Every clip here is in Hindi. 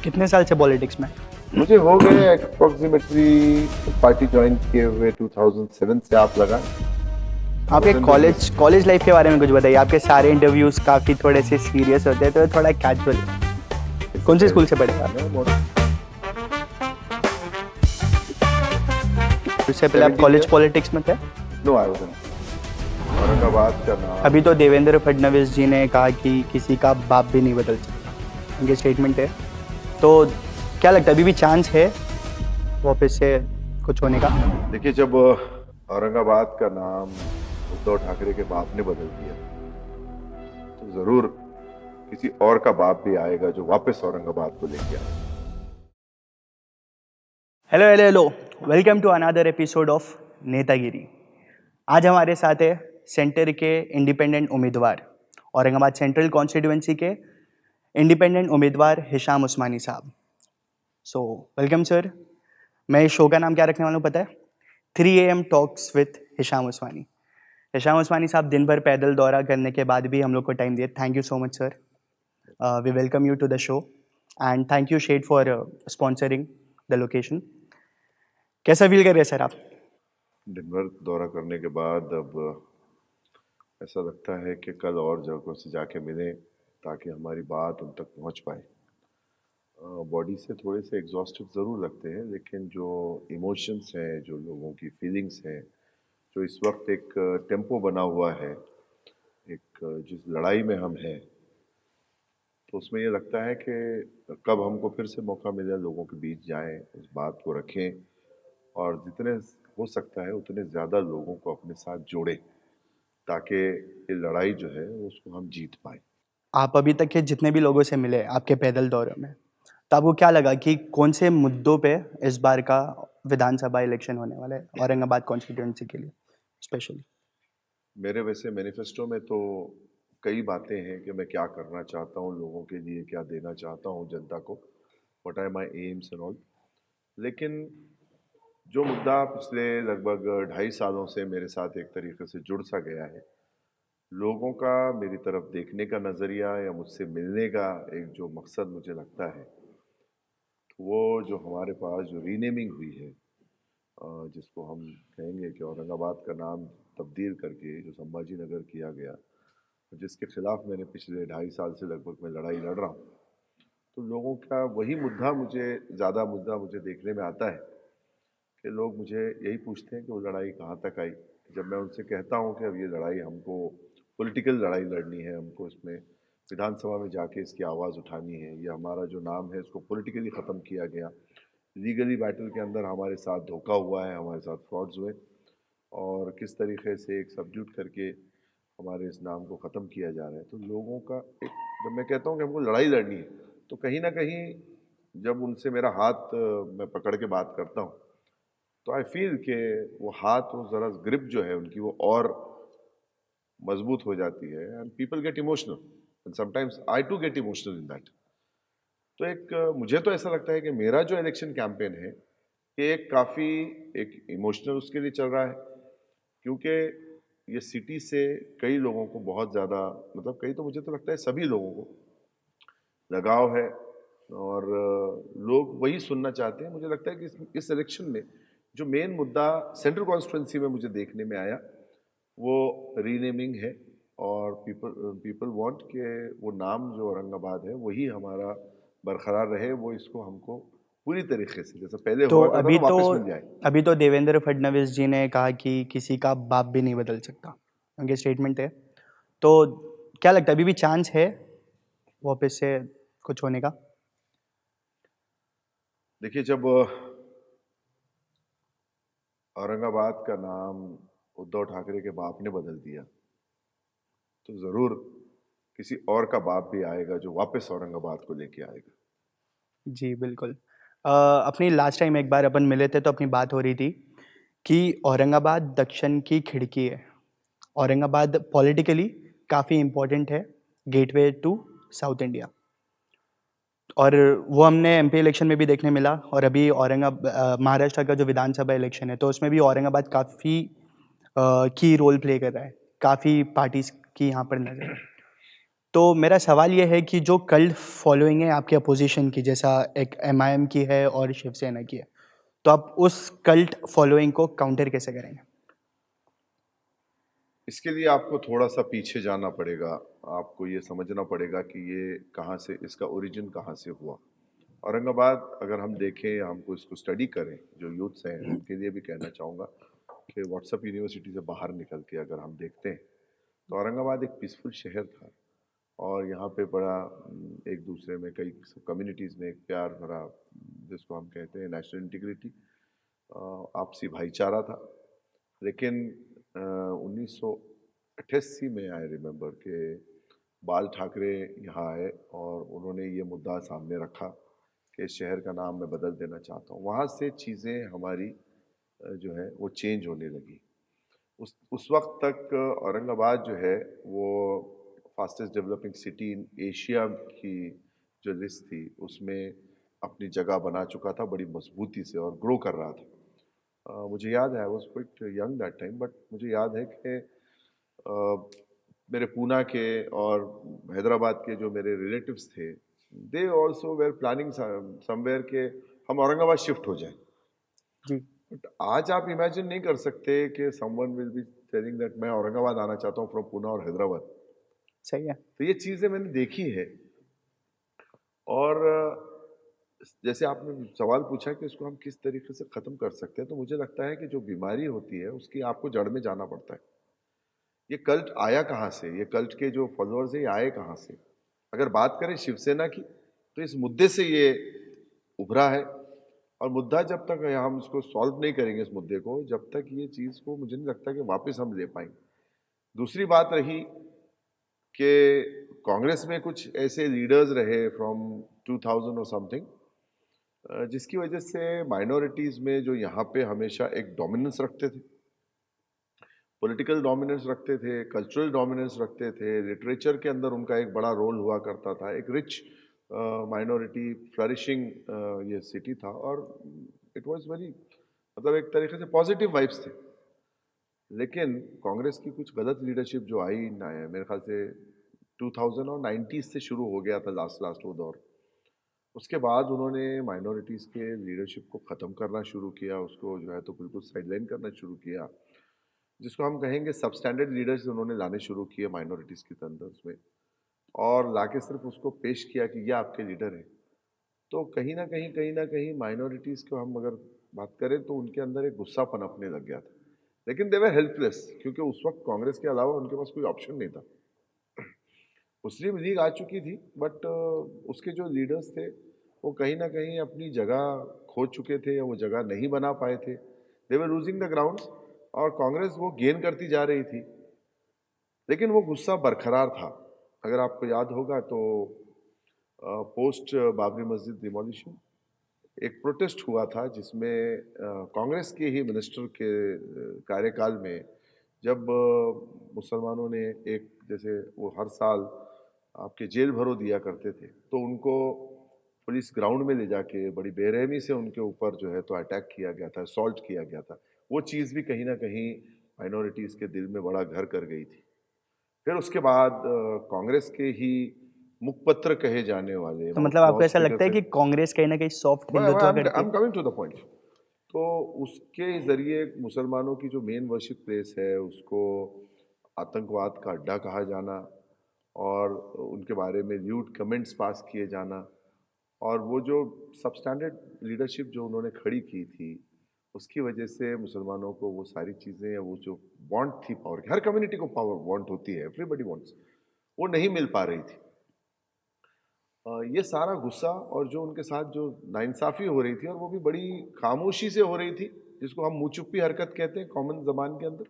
कितने साल से पॉलिटिक्स में? मुझे हो गए अप्रोक्सीमेटली पार्टी ज्वाइन किए हुए 2007 से आप लगा। आपके कॉलेज लाइफ के बारे में कुछ बताइए। आपके सारे इंटरव्यूज काफ़ी थोड़े से सीरियस होते हैं, तो थोड़ा कैजुअल। कौन से स्कूल से पढ़े आप? उससे पहले आप कॉलेज पॉलिटिक्स में थे? नो आई वाज औरंगाबाद का नाम। अभी तो देवेंद्र फडणवीस जी ने कहा कि किसी का बाप भी नहीं बदल सकता, उनके स्टेटमेंट है। तो क्या लगता है अभी भी चांस है वापस से कुछ होने का? देखिए, जब औरंगाबाद का नाम उद्धव ठाकरे के बाप ने बदल दिया तो जरूर किसी और का बाप भी आएगा जो वापस औरंगाबाद को लेके आए। Hello hello hello, welcome to another episode of Netagiri. आज हमारे साथ है सेंटर के इंडिपेंडेंट उम्मीदवार, औरंगाबाद सेंट्रल कॉन्स्टिट्यूएंसी के इंडिपेंडेंट उम्मीदवार हिशाम उस्मानी साहब। So welcome sir. मैं इस शो का नाम क्या रखने वाला हूँ पता है? 3 AM talks with Hisham Usmani. Hisham Usmani साहब दिन भर पैदल दौरा करने के बाद भी हम लोग को टाइम दिए। Thank you so much sir. We welcome you to the show and thank you shed for sponsoring the location. कैसा फील कर रहे हैं सर आप? दिन भर दौरा करने के बाद अब ऐसा लगता है कि कल और जगहों से जाके मिलें ताकि हमारी बात उन तक पहुंच पाए। बॉडी से थोड़े से एग्जॉस्टेड ज़रूर लगते हैं, लेकिन जो इमोशंस हैं, जो लोगों की फीलिंग्स हैं, जो इस वक्त एक टेम्पो बना हुआ है, एक जिस लड़ाई में हम हैं, तो उसमें ये लगता है कि कब हमको फिर से मौका मिले लोगों के बीच जाएं, उस बात को रखें और जितने हो सकता है उतने ज़्यादा लोगों को अपने साथ जोड़ें ताकि ये लड़ाई जो है उसको हम जीत पाएं। आप अभी तक के जितने भी लोगों से मिले आपके पैदल दौरे में, तो आपको क्या लगा कि कौन से मुद्दों पे इस बार का विधानसभा इलेक्शन होने वाला है औरंगाबाद कॉन्स्टिट्यूएंसी के लिए स्पेशली? मेरे वैसे मैनिफेस्टो में तो कई बातें हैं कि मैं क्या करना चाहता हूँ लोगों के लिए, क्या देना चाहता हूँ जनता को, what are my aims and all. लेकिन जो मुद्दा पिछले लगभग 2.5 सालों से मेरे साथ एक तरीके से जुड़ सा गया है, लोगों का मेरी तरफ देखने का नज़रिया या मुझसे मिलने का एक जो मकसद मुझे लगता है, तो वो जो हमारे पास जो रीनेमिंग हुई है, जिसको हम कहेंगे कि औरंगाबाद का नाम तब्दील करके जो संभाजी नगर किया गया, जिसके खिलाफ मैंने पिछले 2.5 साल से लगभग मैं लड़ाई लड़ रहा हूँ, तो लोगों का वही मुद्दा मुझे देखने में आता है कि लोग मुझे यही पूछते हैं कि वो लड़ाई कहाँ तक आई। जब मैं उनसे कहता हूँ कि अब ये लड़ाई हमको पॉलिटिकल लड़ाई लड़नी है, हमको इसमें विधानसभा में जाके इसकी आवाज़ उठानी है, ये हमारा जो नाम है इसको पॉलिटिकली ख़त्म किया गया, लीगली बैटल के अंदर हमारे साथ धोखा हुआ है, हमारे साथ फ्रॉड्स हुए और किस तरीके से एक सबड्यूट करके हमारे इस नाम को ख़त्म किया जा रहा है, तो लोगों का एक, जब मैं कहता हूँ कि हमको लड़ाई लड़नी है, तो कहीं ना कहीं जब उनसे मेरा हाथ मैं पकड़ के बात करता हूँ, तो आई फील कि वो हाथ, वो ज़रा ग्रिप जो है उनकी वो और मजबूत हो जाती है and people get emotional and sometimes I too get emotional in that. तो एक मुझे तो ऐसा लगता है कि मेरा जो इलेक्शन कैंपेन है ये एक काफ़ी एक इमोशनल उसके लिए चल रहा है, क्योंकि ये सिटी से कई लोगों को बहुत ज़्यादा, मतलब कई तो मुझे तो लगता है सभी लोगों को लगाव है और लोग वही सुनना चाहते हैं। मुझे लगता है कि इस इलेक्शन में जो मेन मुद्दा सेंट्रल कॉन्स्टिट्यूंसी में मुझे देखने में आया वो रीनेमिंग है और पीपल वांट के वो नाम जो औरंगाबाद है वही हमारा बरकरार रहे, वो इसको हमको पूरी तरीके से जैसा पहले तो हुआ करता था वापस मिल जाए। अभी तो देवेंद्र फडणवीस जी ने कहा कि किसी का बाप भी नहीं बदल सकता, उनके स्टेटमेंट है। तो क्या लगता है अभी भी चांस है वापस से कुछ होने का? देखिए, जब औरंगाबाद का नाम उद्धव ठाकरे के बाप ने बदल दिया तो जरूर किसी और का बाप भी आएगा जो वापस औरंगाबाद को लेके आएगा। जी बिल्कुल। अपनी लास्ट टाइम एक बार अपन मिले थे तो अपनी बात हो रही थी कि औरंगाबाद दक्षिण की खिड़की है। औरंगाबाद पॉलिटिकली काफ़ी इम्पोर्टेंट है, गेटवे टू साउथ इंडिया। और वो हमने एमपी इलेक्शन में भी देखने मिला और अभी महाराष्ट्र का जो विधानसभा इलेक्शन है तो उसमें भी औरंगाबाद काफ़ी की रोल प्ले कर रहा है, काफ़ी पार्टीज की यहाँ पर नज़र है। तो मेरा सवाल ये है कि जो कल्ट फॉलोइंग है आपकी अपोजिशन की, जैसा एक एमआईएम की है और शिवसेना की है, तो आप उस कल्ट फॉलोइंग को काउंटर कैसे करेंगे? इसके लिए आपको थोड़ा-सा पीछे जाना पड़ेगा। आपको ये समझना पड़ेगा कि ये कहाँ से इसका ओरिजिन कहाँ से हुआ। औरंगाबाद अगर हम देखें, हमको इसको स्टडी करें, जो यूथ्स हैं, उनके लिए भी कहना चाहूँगा कि व्हाट्सएप यूनिवर्सिटी से बाहर निकल के अगर हम देखते हैं, तो औरंगाबाद एक पीसफुल शहर था और यहाँ पे बड़ा एक दूसरे में कई कम्युनिटीज़ में एक प्यार भरा, जिसको हम कहते हैं नेशनल इंटीग्रिटी, आपसी भाईचारा था। लेकिन 1988 में आई रिमेम्बर कि बाल ठाकरे यहाँ आए और उन्होंने ये मुद्दा सामने रखा कि इस शहर का नाम मैं बदल देना चाहता हूँ। वहाँ से चीज़ें हमारी जो है वो चेंज होने लगी। उस वक्त तक औरंगाबाद जो है वो fastest developing city in Asia की जो लिस्ट थी उसमें अपनी जगह बना चुका था बड़ी मजबूती से और ग्रो कर रहा था। मुझे याद है, I was quite young that time, but मुझे याद है कि मेरे पूना के और हैदराबाद के जो मेरे रिलेटिव्स थे, they also were planning somewhere के हम औरंगाबाद शिफ्ट हो जाएं। जी, बट आज आप इमेजिन नहीं कर सकते कि someone will be telling that मैं औरंगाबाद आना चाहता हूँ फ्रॉम पूना और हैदराबाद। सही है। तो ये चीज़ें मैंने देखी है। और जैसे आपने सवाल पूछा कि इसको हम किस तरीके से ख़त्म कर सकते हैं, तो मुझे लगता है कि जो बीमारी होती है उसकी आपको जड़ में जाना पड़ता है। ये कल्ट आया कहाँ से? ये कल्ट के जो फॉलोअर्स हैं ये आए कहाँ से? अगर बात करें शिवसेना की, तो इस मुद्दे से ये उभरा है और मुद्दा जब तक हम इसको सॉल्व नहीं करेंगे इस मुद्दे को, जब तक ये चीज़ को मुझे नहीं लगता कि वापस हम ले पाएंगे। दूसरी बात रही कि कांग्रेस में कुछ ऐसे लीडर्स रहे फ्रॉम 2000 और समथिंग, जिसकी वजह से माइनॉरिटीज़ में जो यहाँ पे हमेशा एक डोमिनेंस रखते थे, पॉलिटिकल डोमिनेंस रखते थे, कल्चरल डोमिनेंस रखते थे, लिटरेचर के अंदर उनका एक बड़ा रोल हुआ करता था, एक रिच माइनॉरिटी फ्लरिशिंग ये सिटी था और इट वाज वेरी, मतलब एक तरीके से पॉजिटिव वाइब्स थे। लेकिन कांग्रेस की कुछ गलत लीडरशिप जो आई ना है, मेरे ख्याल से 2000 और 90 से शुरू हो गया था लास्ट लास्ट वो दौर। उसके बाद उन्होंने माइनॉरिटीज़ के लीडरशिप को ख़त्म करना शुरू किया, उसको जो है तो बिल्कुल साइडलाइन करना शुरू किया, जिसको हम कहेंगे सबस्टैंडर्ड लीडर्स उन्होंने लाने शुरू किए माइनॉरिटीज़ के अंदर उसमें, और लाके सिर्फ उसको पेश किया कि ये आपके लीडर हैं। तो कहीं ना कहीं माइनॉरिटीज़ को हम अगर बात करें तो उनके अंदर एक गुस्सा पनपने लग गया था। लेकिन दे वर हेल्पलेस, क्योंकि उस वक्त कांग्रेस के अलावा उनके पास कोई ऑप्शन नहीं था। मुस्लिम लीग आ चुकी थी, बट उसके जो लीडर्स थे वो कहीं ना कहीं अपनी जगह खो चुके थे या वो जगह नहीं बना पाए थे। They were losing the grounds और कांग्रेस वो गेन करती जा रही थी, लेकिन वो गुस्सा बरकरार था। अगर आपको याद होगा तो पोस्ट बाबरी मस्जिद डिमोलिशन एक प्रोटेस्ट हुआ था जिसमें कांग्रेस के ही मिनिस्टर के कार्यकाल में, जब मुसलमानों ने एक, जैसे वो हर साल आपके जेल भरो दिया करते थे, तो उनको पुलिस ग्राउंड में ले जाके बड़ी बेरहमी से उनके ऊपर जो है तो अटैक किया गया था, असॉल्ट किया गया था। वो चीज़ भी कहीं ना कहीं माइनॉरिटीज़ के दिल में बड़ा घर कर गई थी। फिर उसके बाद कांग्रेस के ही मुखपत्र कहे जाने वाले, तो मतलब आपको माउथ ऐसा स्पीकर लगता है कि कहे, कांग्रेस कहीं न कहीं सॉफ्ट हिंदुत्व आई करती एम है? Coming to the point. तो उसके ज़रिए मुसलमानों की जो मेन वर्शिप प्लेस है उसको आतंकवाद का अड्डा कहा जाना और उनके बारे में ल्यूड कमेंट्स पास किए जाना, और वो जो सबस्टैंडर्ड लीडरशिप जो उन्होंने खड़ी की थी, उसकी वजह से मुसलमानों को वो सारी चीज़ें या वो जो वांट थी पावर की, हर कम्युनिटी को पावर वांट होती है, एवरीबडी वांट्स, वो नहीं मिल पा रही थी। ये सारा गुस्सा और जो उनके साथ जो नाइंसाफ़ी हो रही थी और वो भी बड़ी खामोशी से हो रही थी, जिसको हम मुँह चुप्पी हरकत कहते हैं कॉमन ज़बान के अंदर।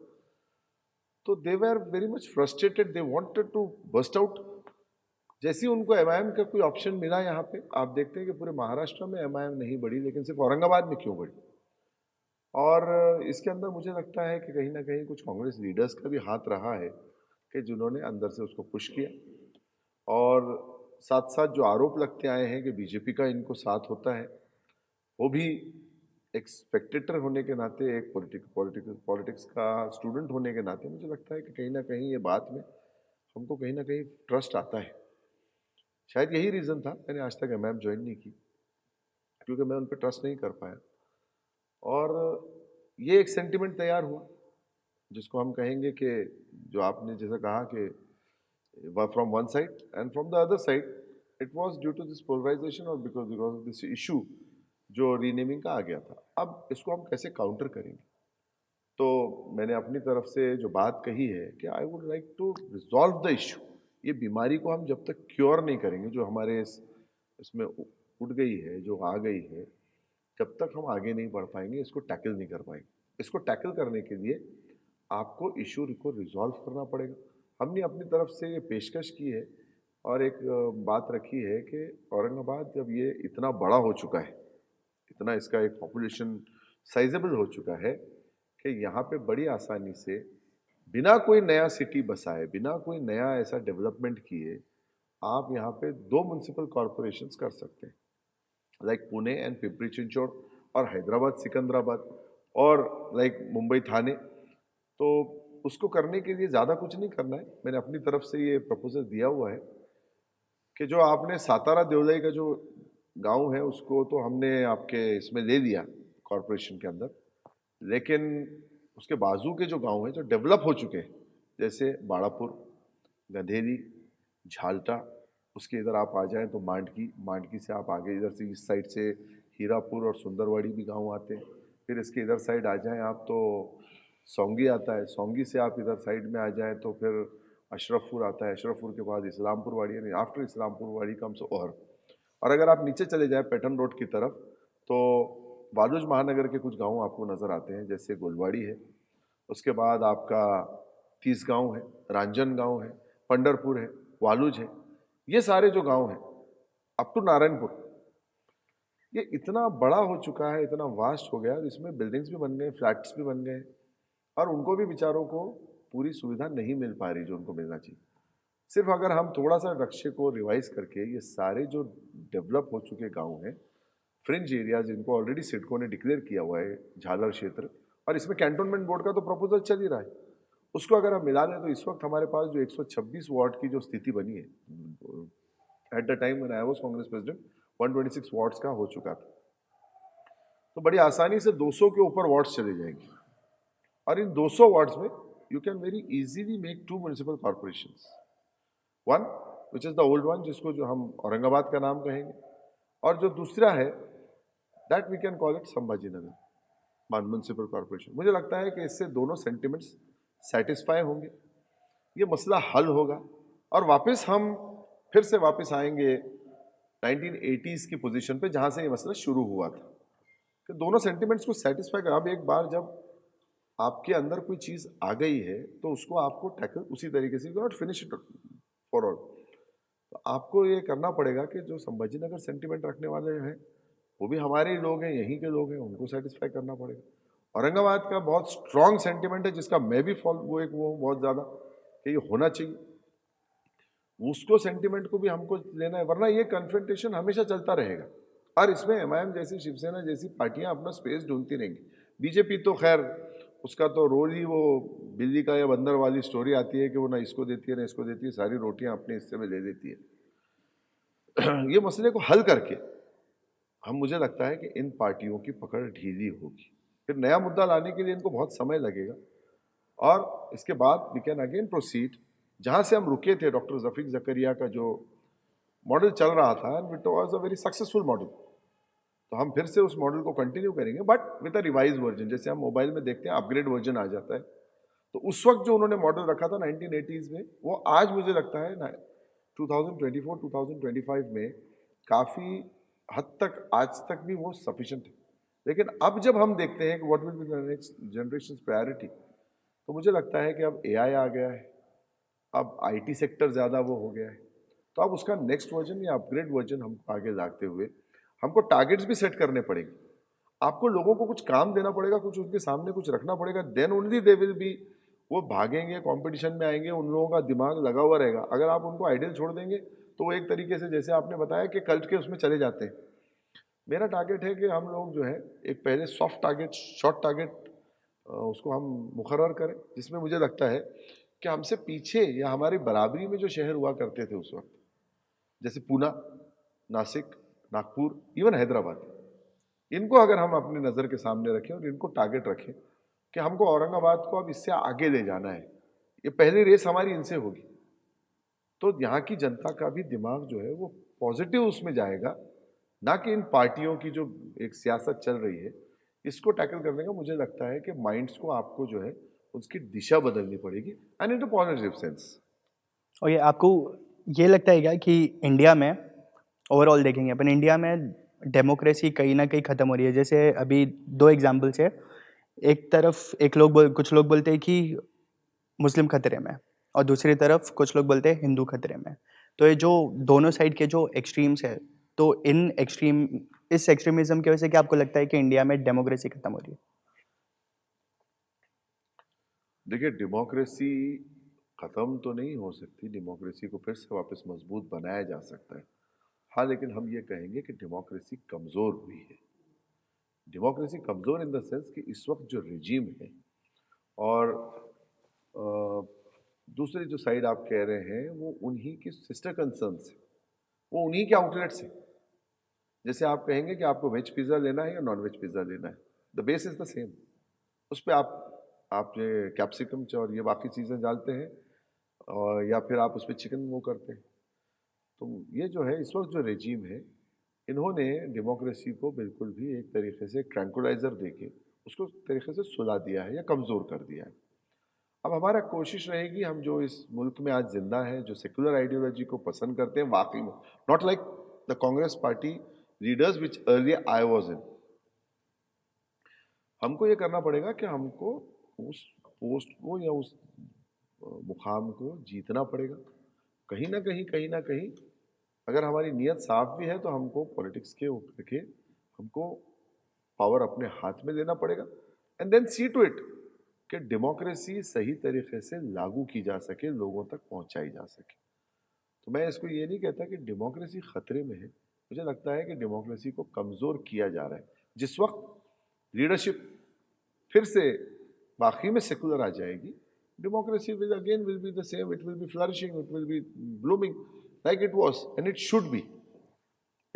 तो they were very much frustrated, they wanted to burst out. जैसे ही उनको एमआईएम का कोई ऑप्शन मिला यहाँ पे, आप देखते हैं कि पूरे महाराष्ट्र में एमआईएम नहीं बढ़ी, लेकिन सिर्फ औरंगाबाद में क्यों बढ़ी? और इसके अंदर मुझे लगता है कि कहीं न कहीं कुछ कांग्रेस लीडर्स का भी हाथ रहा है कि जिन्होंने अंदर से उसको पुश किया, और साथ-साथ जो आरोप लगते आए हैं कि बीजेपी का इनको साथ होता है, वो भी एक स्पेक्टेटर होने के नाते, एक पॉलिटिक्स का स्टूडेंट होने के नाते मुझे लगता है कि कहीं न कहीं ये बात में हमको कहीं ना कहीं ट्रस्ट आता है। शायद यही रीज़न था मैंने आज तक एमआईएम ज्वाइन नहीं की, क्योंकि मैं उन पर ट्रस्ट नहीं कर पाया। और ये एक सेंटिमेंट तैयार हुआ जिसको हम कहेंगे कि जो आपने जैसा कहा कि from one side and from the other side it was due to this polarisation और बिकॉज ऑफ दिस इशू जो रीनेमिंग का आ गया था। अब इसको हम कैसे काउंटर करेंगे? तो मैंने अपनी तरफ से जो बात कही है कि I would like to resolve the issue. ये बीमारी को हम जब तक क्योर नहीं करेंगे, जो हमारे इसमें उठ गई है, जो आ गई है, जब तक हम आगे नहीं बढ़ पाएंगे, इसको टैकल नहीं कर पाएंगे। इसको टैकल करने के लिए आपको इशू को रिजॉल्व करना पड़ेगा। हमने अपनी तरफ से ये पेशकश की है और एक बात रखी है कि औरंगाबाद जब ये इतना बड़ा हो चुका है, इतना इसका एक पॉपुलेशन साइजेबल हो चुका है कि यहाँ पे बड़ी आसानी से बिना कोई नया सिटी बसाए, बिना कोई नया ऐसा डेवलपमेंट किए, आप यहाँ पे 2 म्युनिसिपल कॉरपोरेशंस कर सकते हैं, लाइक पुणे एंड पिंपरी चिंचवड, और हैदराबाद सिकंदराबाद, और लाइक मुंबई थाने। तो उसको करने के लिए ज़्यादा कुछ नहीं करना है। मैंने अपनी तरफ से ये प्रपोजल दिया हुआ है कि जो आपने सातारा देवलाई का जो गांव है उसको तो हमने आपके इसमें ले लिया कॉरपोरेशन के अंदर, लेकिन उसके बाजू के जो गांव हैं जो डेवलप हो चुके हैं, जैसे बाड़ापुर, गंधेरी, झालटा, उसके इधर आप आ जाएं तो मांडकी, मांडकी से आप आगे इधर से इस साइड से हीरापुर और सुंदरवाड़ी भी गांव आते हैं। फिर इसके इधर साइड आ जाएं आप तो सौंगी आता है, सौंगी से आप इधर साइड में आ जाएं तो फिर अशरफपुर आता है, अशरफपुर के बाद इस्लामपुर वाड़ी, यानी आफ्टर इस्लामपुर वाड़ी कम्स ओहर। और अगर आप नीचे चले जाएं पैटर्न रोड की तरफ तो वालूज महानगर के कुछ गांव आपको नज़र आते हैं, जैसे गोलवाड़ी है, उसके बाद आपका तीसगांव है, रांजन गांव है, पंडरपुर है, वालूज है। ये सारे जो गांव हैं अप टू नारायणपुर, ये इतना बड़ा हो चुका है, इतना वास्ट हो गया, इसमें बिल्डिंग्स भी बन गए, फ्लैट्स भी बन गए, और उनको भी बेचारों को पूरी सुविधा नहीं मिल पा रही जो उनको मिलना चाहिए। सिर्फ अगर हम थोड़ा सा नक्शे को रिवाइज करके ये सारे जो डेवलप हो चुके गांव हैं, फ्रिंज एरियाज, इनको ऑलरेडी सिडको ने डिक्लेयर किया हुआ है, झालर क्षेत्र, और इसमें कैंटोनमेंट बोर्ड का तो प्रपोजल चल ही रहा है, उसको अगर हम मिला दें तो इस वक्त हमारे पास जो 126 वार्ड की जो स्थिति बनी है, at the time when I was Congress president 126 wards का हो चुका था, तो बड़ी आसानी से 200 के ऊपर वार्ड्स चले जाएंगे। और इन 200 वार्ड्स में you can very easily make 2 municipal corporations, one which is the old one, जिसको जो हम औरंगाबाद का नाम कहेंगे, और जो दूसरा है that we can call it Sambhaji Nagar municipal corporation. मुझे लगता है कि इससे दोनों सेंटिमेंट्स सेटिस्फाई होंगे, ये मसला हल होगा, और वापस हम फिर से वापस आएंगे 1980s की पोजीशन पे जहां से ये मसला शुरू हुआ था, कि दोनों सेंटिमेंट्स को सेटिस्फाई कर। अब एक बार जब आपके अंदर कोई चीज़ आ गई है तो उसको आपको टैकल उसी तरीके से, not finish it for all. तो आपको ये करना पड़ेगा कि जो संभाजी नगर सेंटिमेंट रखने वाले हैं वो भी हमारे ही लोग हैं, यहीं के लोग हैं, उनको सेटिस्फाई करना पड़ेगा। औरंगाबाद का बहुत स्ट्रॉन्ग सेंटिमेंट है जिसका मैं भी फॉलो वो बहुत ज़्यादा कि ये होना चाहिए, उसको सेंटिमेंट को भी हमको लेना है, वरना ये कन्फ्रंटेशन हमेशा चलता रहेगा। और इसमें एमआईएम जैसी, शिवसेना जैसी पार्टियां अपना स्पेस ढूंढती रहेंगी। बीजेपी तो खैर उसका तो रोज ही वो बिल्ली का या बंदर वाली स्टोरी आती है कि वो ना इसको देती है ना इसको देती है, सारी रोटियां अपने हिस्से में ले लेती है। ये मसले को हल करके हम, मुझे लगता है कि इन पार्टियों की पकड़ ढीली होगी, फिर नया मुद्दा लाने के लिए इनको बहुत समय लगेगा, और इसके बाद वी कैन अगेन प्रोसीड जहां से हम रुके थे। डॉक्टर जफीक जकरिया का जो मॉडल चल रहा था, and it was a very successful model, तो हम फिर से उस मॉडल को कंटिन्यू करेंगे, but with a revise version. जैसे हम मोबाइल में देखते हैं अपग्रेड वर्जन आ जाता है, तो उस वक्त जो उन्होंने मॉडल रखा था 1980s में, वो आज मुझे लगता है ना 2024-2025 में काफ़ी हद तक, आज तक भी वो सफिशेंट है। लेकिन अब जब हम देखते हैं कि what will be the next generation priority, तो मुझे लगता है कि अब एआई आ गया है, अब आईटी सेक्टर ज़्यादा वो हो गया है, तो अब उसका नेक्स्ट वर्जन या अपग्रेड वर्जन हम आगे लाते हुए हमको टारगेट्स भी सेट करने पड़ेंगे। आपको लोगों को कुछ काम देना पड़ेगा, कुछ उनके सामने कुछ रखना पड़ेगा, then only they will be, वो भागेंगे, कंपटीशन में आएंगे, उन लोगों का दिमाग लगा हुआ रहेगा। अगर आप उनको आइडियल छोड़ देंगे तो वो एक तरीके से, जैसे आपने बताया कि कल्ट के उसमें चले जाते हैं। मेरा टारगेट है कि हम लोग जो है एक पहले सॉफ्ट टारगेट, शॉर्ट टारगेट उसको हम मुकर्रर करें, जिसमें मुझे लगता है कि हमसे पीछे या हमारी बराबरी में जो शहर हुआ करते थे उस वक्त, जैसे पूना, नासिक, नागपुर, इवन हैदराबाद, इनको अगर हम अपनी नज़र के सामने रखें और इनको टारगेट रखें कि हमको औरंगाबाद को अब इससे आगे ले जाना है, ये पहली रेस हमारी इनसे होगी, तो यहाँ की जनता का भी दिमाग जो है वो पॉजिटिव उसमें जाएगा, ना कि इन पार्टियों की जो एक सियासत चल रही है इसको टैकल करने का। मुझे लगता है कि माइंड्स को आपको जो है उसकी दिशा बदलनी पड़ेगी, एंड इन पॉजिटिव सेंस। और ये आपको ये लगता है क्या कि इंडिया में ओवरऑल देखेंगे अपन, इंडिया में डेमोक्रेसी कहीं ना कहीं ख़त्म हो रही है? जैसे अभी दो एग्जांपल्स है। एक तरफ कुछ लोग बोलते हैं कि मुस्लिम खतरे में, और दूसरी तरफ कुछ लोग बोलते हैं हिंदू खतरे में। तो ये जो दोनों साइड के जो एक्सट्रीम्स है, तो इस एक्सट्रीमिज्म की वजह से क्या आपको लगता है कि इंडिया में डेमोक्रेसी खत्म हो रही है? देखिए, डेमोक्रेसी खत्म तो नहीं हो सकती, डेमोक्रेसी को फिर से वापस मजबूत बनाया जा सकता है। हाँ, लेकिन हम ये कहेंगे कि डेमोक्रेसी कमज़ोर हुई है। डेमोक्रेसी कमज़ोर इन द सेंस कि इस वक्त जो रिजीम है और दूसरी जो साइड आप कह रहे हैं वो उन्हीं की सिस्टर कंसर्न्स है, वो उन्हीं के आउटलेट्स है। जैसे आप कहेंगे कि आपको वेज पिज़्ज़ा लेना है या नॉन वेज पिज़्ज़ा लेना है, the base is the same. उस पे आप ये कैप्सिकम और ये बाकी चीज़ें डालते हैं, और या फिर आप उस पे चिकन वो करते हैं। तो ये जो है इस वक्त जो रेजीम है, इन्होंने डेमोक्रेसी को बिल्कुल भी एक तरीके से ट्रैंकुलाइजर देके उसको तरीके से सुला दिया है या कमज़ोर कर दिया है। अब हमारा कोशिश रहेगी, हम जो इस मुल्क में आज जिंदा हैं, जो सेकुलर आइडियोलॉजी को पसंद करते हैं वाकई में, not like the Congress party leaders which earlier I was इन, हमको ये करना पड़ेगा कि हमको उस पोस्ट को या उस मुकाम को जीतना पड़ेगा। कहीं ना कहीं अगर हमारी नीयत साफ भी है तो हमको पॉलिटिक्स के ऊपर के हमको पावर अपने हाथ में लेना पड़ेगा, and then see to it कि डेमोक्रेसी सही तरीके से लागू की जा सके, लोगों तक पहुंचाई जा सके। तो मैं इसको ये नहीं कहता कि डेमोक्रेसी खतरे में है, मुझे लगता है कि डेमोक्रेसी को कमज़ोर किया जा रहा है। जिस वक्त लीडरशिप फिर से बाकी में सेकुलर आ जाएगी, democracy will be the same, it will be flourishing, it will be blooming like it was, and it should be.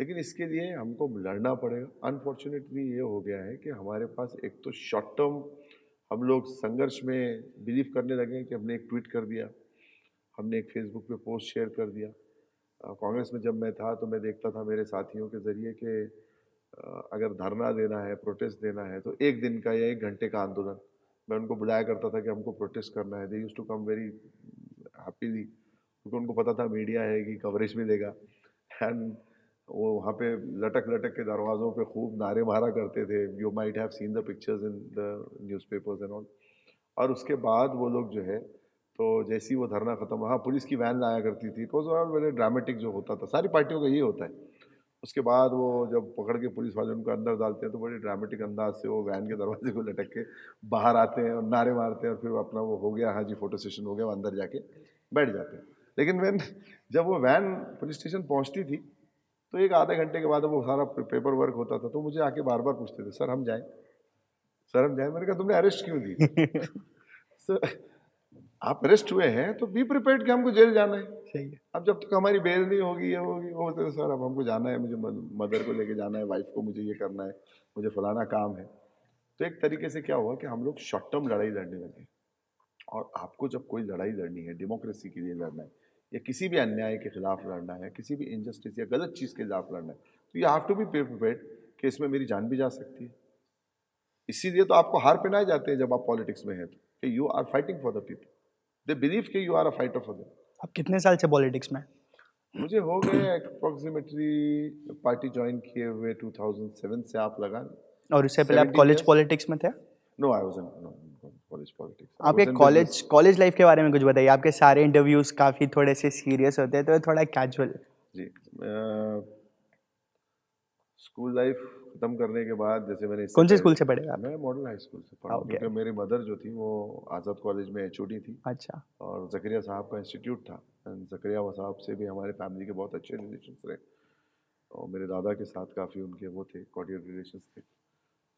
लेकिन इसके लिए हमको लड़ना पड़ेगा। अनफॉर्चुनेटली ये हो गया है कि हमारे पास एक तो शॉर्ट टर्म हम लोग संघर्ष में बिलीव करने लगे हैं कि हमने एक ट्वीट कर दिया, हमने एक फेसबुक पे पोस्ट शेयर कर दिया। कांग्रेस में जब मैं था तो मैं देखता था मेरे साथियों के ज़रिए कि अगर धरना देना है, प्रोटेस्ट देना है, तो एक दिन का या एक घंटे का आंदोलन, मैं उनको बुलाया करता था कि हमको प्रोटेस्ट करना है। They used to come very happily, क्योंकि उनको पता था मीडिया है कि कवरेज मिलेगा, एंड वो वहाँ पे लटक लटक के दरवाज़ों पे खूब नारे मारा करते थे। You might have seen the pictures in the newspapers and all. और उसके बाद वो लोग जो है, तो जैसे ही वो धरना खत्म, हाँ पुलिस की वैन लाया करती थी, it was all very dramatic जो होता था, सारी पार्टियों का ये होता है। उसके बाद वो जब पकड़ के पुलिस वाले उनको अंदर डालते हैं तो बड़े ड्रामेटिक अंदाज से वो वैन के दरवाजे को लटक के बाहर आते हैं और नारे मारते हैं, और फिर वो अपना वो हो गया, हाँ जी फोटो सेशन हो गया, वो अंदर जाके बैठ जाते हैं। लेकिन वैन जब वो वैन पुलिस स्टेशन पहुंचती थी तो एक आधे घंटे के बाद वो सारा पेपर वर्क होता था, तो मुझे आके बार बार पूछते थे, सर हम जाएं, सर हम जाएं। मैंने कहा तुमने अरेस्ट क्यों दी? सर आप अरेस्ट हुए हैं तो बी प्रिपेयर्ड कि हमको जेल जाना है। सही है। अब जब तक हमारी बेल नहीं होगी, ये होगी वो होता है, सर अब हमको जाना है, मुझे मदर को लेके जाना है, वाइफ को मुझे ये करना है, मुझे फलाना काम है। तो एक तरीके से क्या हुआ कि हम लोग शॉर्ट टर्म लड़ाई लड़ने लगे। और आपको जब कोई लड़ाई लड़नी है, डेमोक्रेसी के लिए लड़ना है, या किसी भी अन्याय के खिलाफ लड़ना है, किसी भी इनजस्टिस या गलत चीज़ के खिलाफ लड़ना है, तो you have to be prepared कि इसमें मेरी जान भी जा सकती है। इसीलिए तो आपको हार पहनाए जाते हैं जब आप पॉलिटिक्स में हैं, तो कि you are fighting for the people, they believe कि you are a fighter for them. आप कितने साल से पॉलिटिक्स में? मुझे हो गए अप्रोक्सीमेटली, पार्टी ज्वाइन किए हुए 2007 से आप लगा और उससे पहले आप 17 कॉलेज years। पॉलिटिक्स में थे? No I was in college politics, I आपके was in college business. College life के बारे में कुछ बताइए। आपके सारे इंटरव्यूज काफ़ी थोड़े से सीरियस होते हैं, तो थोड़ा कैजुअल। जी, स्कूल लाइफ खत्म करने के बाद, जैसे मैंने इससे कौन से स्कूल पहले, से पढ़े आप? मैं मॉडल हाई स्कूल से पढ़ा हूँ, ओके। क्योंकि मेरी मदर जो थी वो आज़ाद कॉलेज में एचओडी थी, अच्छा। और जकरिया साहब का इंस्टीट्यूट था, एंड जकरिया साहब से भी हमारे फैमिली के बहुत अच्छे रिलेशंस रहे, और मेरे दादा के साथ काफ़ी उनके वो थे, कॉर्डियल रिलेशंस थे।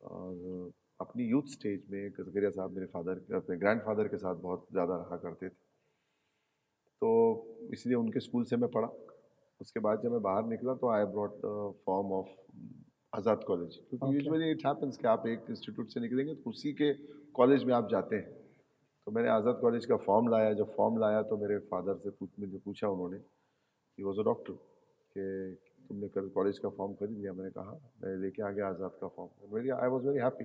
और अपनी यूथ स्टेज में जकरिया साहब मेरे फादर, अपने ग्रैंडफादर के साथ बहुत ज़्यादा रहा करते थे। इसलिए उनके स्कूल से मैं पढ़ा। उसके बाद जब मैं बाहर निकला तो I brought form of Azad college, क्योंकि ओके। यूजुअली इट हैपेंस कि आप एक इंस्टीट्यूट से निकलेंगे तो उसी के कॉलेज में आप जाते हैं। तो मैंने आज़ाद कॉलेज का फॉर्म लाया। जब फॉर्म लाया तो मेरे फादर से मुझे पूछा उन्होंने, ही वॉज अ डॉक्टर, कि तुमने कल कॉलेज का फॉर्म खरीद लिया? मैंने कहा मैं लेके आ गया आज़ाद का form. Very I was very happy,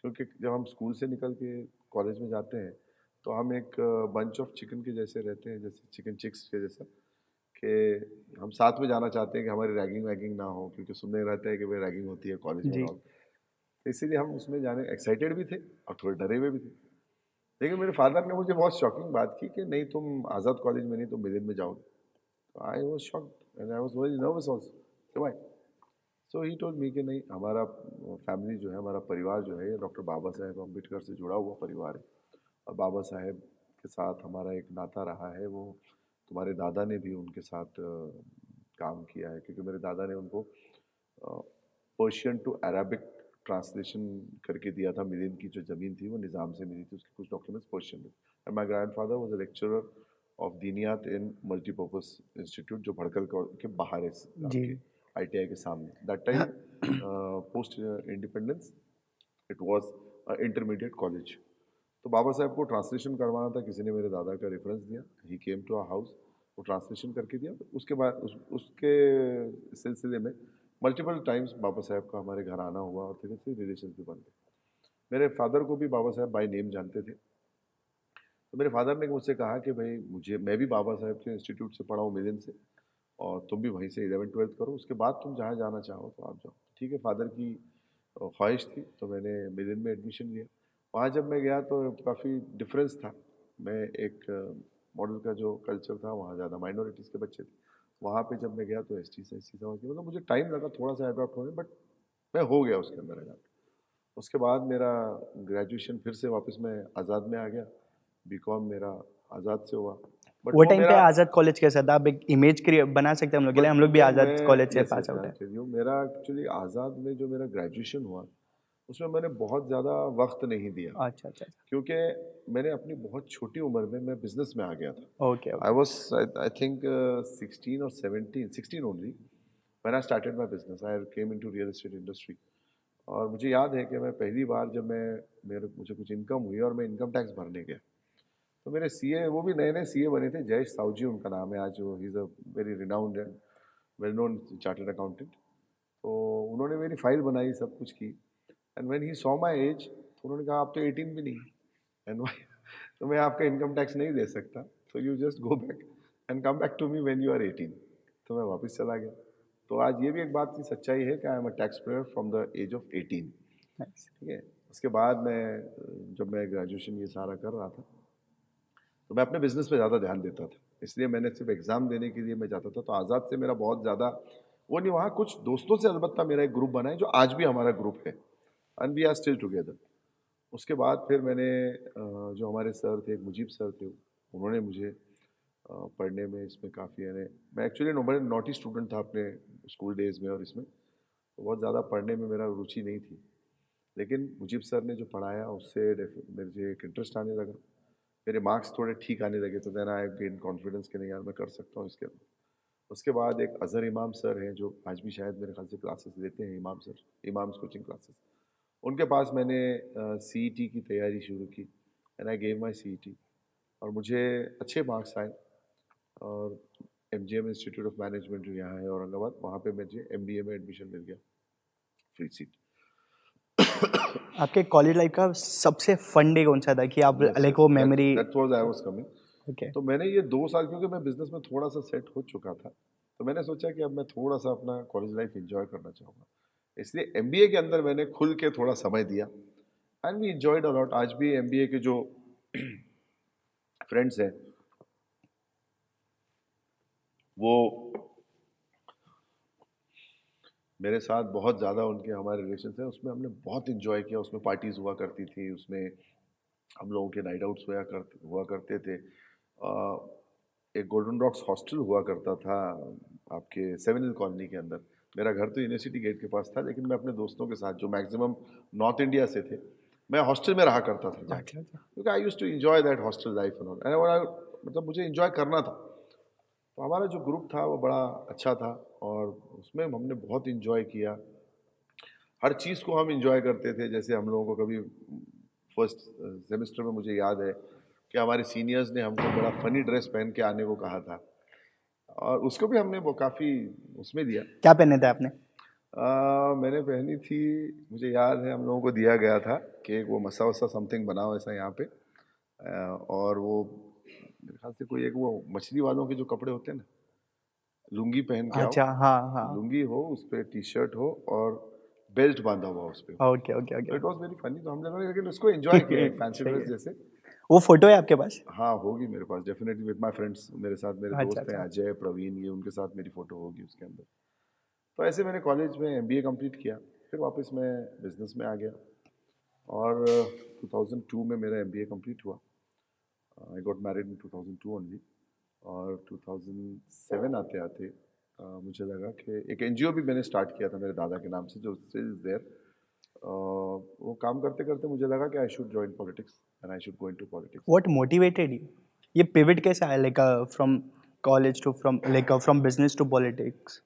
क्योंकि जब हम स्कूल से निकल के कॉलेज में जाते हैं तो हम एक बंच ऑफ चिकन के जैसे रहते हैं, जैसे चिकन चिक्स के जैसा, कि हम साथ में जाना चाहते हैं कि हमारी रैगिंग वैगिंग ना हो, क्योंकि सुनने रहता है कि भाई रैगिंग होती है कॉलेज में जी। और। इसीलिए हम उसमें जाने एक्साइटेड भी थे और थोड़े डरे हुए भी थे। लेकिन मेरे फादर ने मुझे बहुत शॉकिंग बात की कि नहीं, तुम आज़ाद कॉलेज में नहीं, तुम मिलिन में जाओगे। तो I was shocked and I was very nervous also, why. So he told me कि नहीं, हमारा फैमिली जो है, हमारा परिवार जो है, ये डॉक्टर बाबा साहेब अम्बेडकर से जुड़ा हुआ परिवार है। और बाबा साहेब के साथ हमारा एक नाता रहा है। वो तुम्हारे दादा ने भी उनके साथ काम किया है, क्योंकि मेरे दादा ने उनको पर्शियन टू अरबिक ट्रांसलेशन करके दिया था। मिलिन की जो ज़मीन थी वो निज़ाम से मिली थी, उसके कुछ डॉक्यूमेंट्स पर्शियन में। And my grandfather was a lecturer of दीनियात इन मल्टीपर्पज़ इंस्टीट्यूट, जो भड़कल के बाहर है जी। आपके ITI के सामने। That time post independence it was intermediate college. तो बाबा साहब को ट्रांसलेशन करवाना था, किसी ने मेरे दादा का रेफरेंस दिया, ही केम टू आवर हाउस, वो ट्रांसलेशन करके दिया। तो उसके बाद उसके सिलसिले में मल्टीपल टाइम्स बाबा साहब का हमारे घर आना हुआ और धीरे धीरे रिलेशन भी बन गए। मेरे फादर को भी बाबा साहब बाय नेम जानते थे। तो मेरे फादर ने मुझसे कहा कि भाई मैं भी बाबा साहब के इंस्टीट्यूट से पढ़ा हूँ, मिलिन से, और तुम भी वहीं से 11वीं 12वीं करो, उसके बाद तुम जहाँ जाना चाहो तो आप जाओ। ठीक है, फादर की ख्वाहिश थी, तो मैंने मिलिन में एडमिशन लिया। वहाँ जब मैं गया तो काफ़ी डिफरेंस था। मैं एक मॉडल का जो कल्चर था, वहाँ ज़्यादा माइनॉरिटीज़ के बच्चे थे। वहाँ पे जब मैं गया तो ST से SC समझ गया, मतलब मुझे टाइम लगा थोड़ा सा एडॉप्ट होने, बट मैं हो गया उसके अंदर एडॉप्ट। उसके बाद मेरा ग्रेजुएशन फिर से वापस मैं आज़ाद में आ गया। BCom मेरा आज़ाद से हुआ, बट वो वो टाइम पे मेरा आज़ाद कॉलेज कैसा था? आप एक इमेज क्रिएट बना सकते हैं हम लोग के लिए, बट हम लोग भी आज़ाद मैं कॉलेज से yes pass yes out I है। टेल यू, मेरा एक्चुअली आज़ाद में जो मेरा ग्रेजुएशन हुआ उसमें मैंने बहुत ज़्यादा वक्त नहीं दिया, अच्छा, अच्छा, अच्छा। क्योंकि मैंने अपनी बहुत छोटी उम्र में मैं बिजनेस में आ गया था। Okay, I okay. Was I think 16 और 17, 16 only when I started my business. I came into real estate industry. और मुझे याद है कि मैं पहली बार जब मुझे कुछ इनकम हुई और मैं इनकम टैक्स भरने गया, तो मेरे CA, वो भी नए नए CA बने थे, जयेश साहू उनका नाम है आज, वो he is a very renowned and well known chartered accountant. तो उन्होंने मेरी फाइल बनाई, सब कुछ की, and when he saw my age, तो उन्होंने कहा आप तो 18 भी नहीं, एंड तो मैं आपका इनकम टैक्स नहीं दे सकता, तो you just go back and come back to me when you are 18। तो मैं वापस चला गया। तो आज ये भी एक बात की सच्चाई है कि I am a tax payer from the age of 18। Nice. ठीक है। उसके बाद जब मैं ग्रेजुएशन ये सारा कर रहा था, तो मैं अपने बिजनेस पे ज़्यादा ध्यान देता था, इसलिए मैंने सिर्फ एग्ज़ाम देने के लिए मैं जाता था। तो आज़ाद से मेरा बहुत ज़्यादा वो नहीं, वहाँ कुछ दोस्तों से अलबत्ता मेरा एक ग्रुप बना है जो आज भी हमारा ग्रुप है, and we are still together. उसके बाद फिर मैंने जो हमारे सर थे, एक मुजीब सर थे, उन्होंने मुझे पढ़ने में इसमें काफ़ी, यानी मैं एक्चुअली बड़े नॉटी स्टूडेंट था अपने स्कूल डेज़ में, और इसमें तो बहुत ज़्यादा पढ़ने में मेरा रुचि नहीं थी। लेकिन मुजीब सर ने जो पढ़ाया उससे मुझे एक इंटरेस्ट आने लगा, मेरे मार्क्स थोड़े ठीक आने लगे, तो देन आई गेन कॉन्फिडेंस कि नहीं यार मैं कर सकता हूँ इसके अंदर। उसके बाद एक अज़हर इमाम सर हैं जो आज भी शायद मेरे ख्याल से क्लासेस लेते हैं, इमाम सर, इमाम्स कोचिंग क्लासेस। उनके पास मैंने CET की तैयारी शुरू की, and I gave my CET, और मुझे अच्छे मार्क्स आए। और MGM इंस्टीट्यूट ऑफ मैनेजमेंट जो यहाँ है औरंगाबाद, वहाँ पे मुझे MBA में एडमिशन मिल गया, फ्री सीट। आपके कॉलेज लाइफ का सबसे फन डे कौन सा था कि आप यस लाइक यस, वो that memory? That was I was coming. Okay. तो मैंने ये 2 साल, क्योंकि मैं बिजनेस में थोड़ा सा सेट हो चुका था, तो मैंने सोचा कि अब मैं थोड़ा सा अपना कॉलेज लाइफ एंजॉय करना चाहूँगा, इसलिए MBA के अंदर मैंने खुल के थोड़ा समय दिया, and we enjoyed a lot. आज भी MBA के जो फ्रेंड्स हैं, वो मेरे साथ बहुत ज़्यादा उनके हमारे रिलेशन हैं। उसमें हमने बहुत इन्जॉय किया, उसमें पार्टीज़ हुआ करती थी, उसमें हम लोगों के नाइट आउट्स हुआ करते थे। एक गोल्डन रॉक्स हॉस्टल हुआ करता था आपके 7 हिल कॉलोनी के अंदर। मेरा घर तो यूनिवर्सिटी गेट के पास था, लेकिन मैं अपने दोस्तों के साथ जो मैक्सिमम नॉर्थ इंडिया से थे, मैं हॉस्टल में रहा करता था जाके, अच्छा, अच्छा। क्योंकि I used to enjoy that hostel life and all, मतलब मुझे एंजॉय करना था। तो हमारा जो ग्रुप था वो बड़ा अच्छा था और उसमें हमने बहुत इंजॉय किया। हर चीज़ को हम इंजॉय करते थे। जैसे हम लोगों को कभी फर्स्ट सेमेस्टर में मुझे याद है कि हमारे सीनियर्स ने हमको बड़ा फनी ड्रेस पहन के आने को कहा था और उसको भी हमने वो काफ़ी उसमें दिया। क्या पहने थे आपने? मैंने पहनी थी, मुझे याद है हम लोगों को दिया गया था कि वो मसा वसा समथिंग बना हो ऐसा यहाँ पे और वो मेरे ख्याल से कोई एक वो मछली वालों के जो कपड़े होते हैं ना, लुंगी पहन के आओ, अच्छा, हाँ हाँ। लुंगी हो उस पर टी शर्ट हो और बेल्ट बांधा हुआ उस पर। ओके ओके तो okay. It was very funny, तो हम लोगों ने लेकिन उसको एंजॉय किया एक फैंसी सही ड्रेस है। जैसे। वो फोटो है आपके पास? हाँ होगी मेरे पास डेफिनेटली विद माय फ्रेंड्स, मेरे साथ मेरे अच्छा दोस्त हैं अच्छा। अजय प्रवीण, ये उनके साथ मेरी फ़ोटो होगी उसके अंदर। तो ऐसे मैंने कॉलेज में एमबीए कंप्लीट किया, फिर वापस मैं बिजनेस में आ गया और 2002 में मेरा एमबीए कंप्लीट हुआ। I got married in 2002 only और 2007 आते आते मुझे लगा कि एक एनजीओ भी मैंने स्टार्ट किया था मेरे दादा के नाम से जो स्टिल इज देयर। वो काम करते करते मुझे लगा कि I should join politics and I should go into politics. What motivated you? ये पिवट कैसे आया, like from college to from like from business to politics?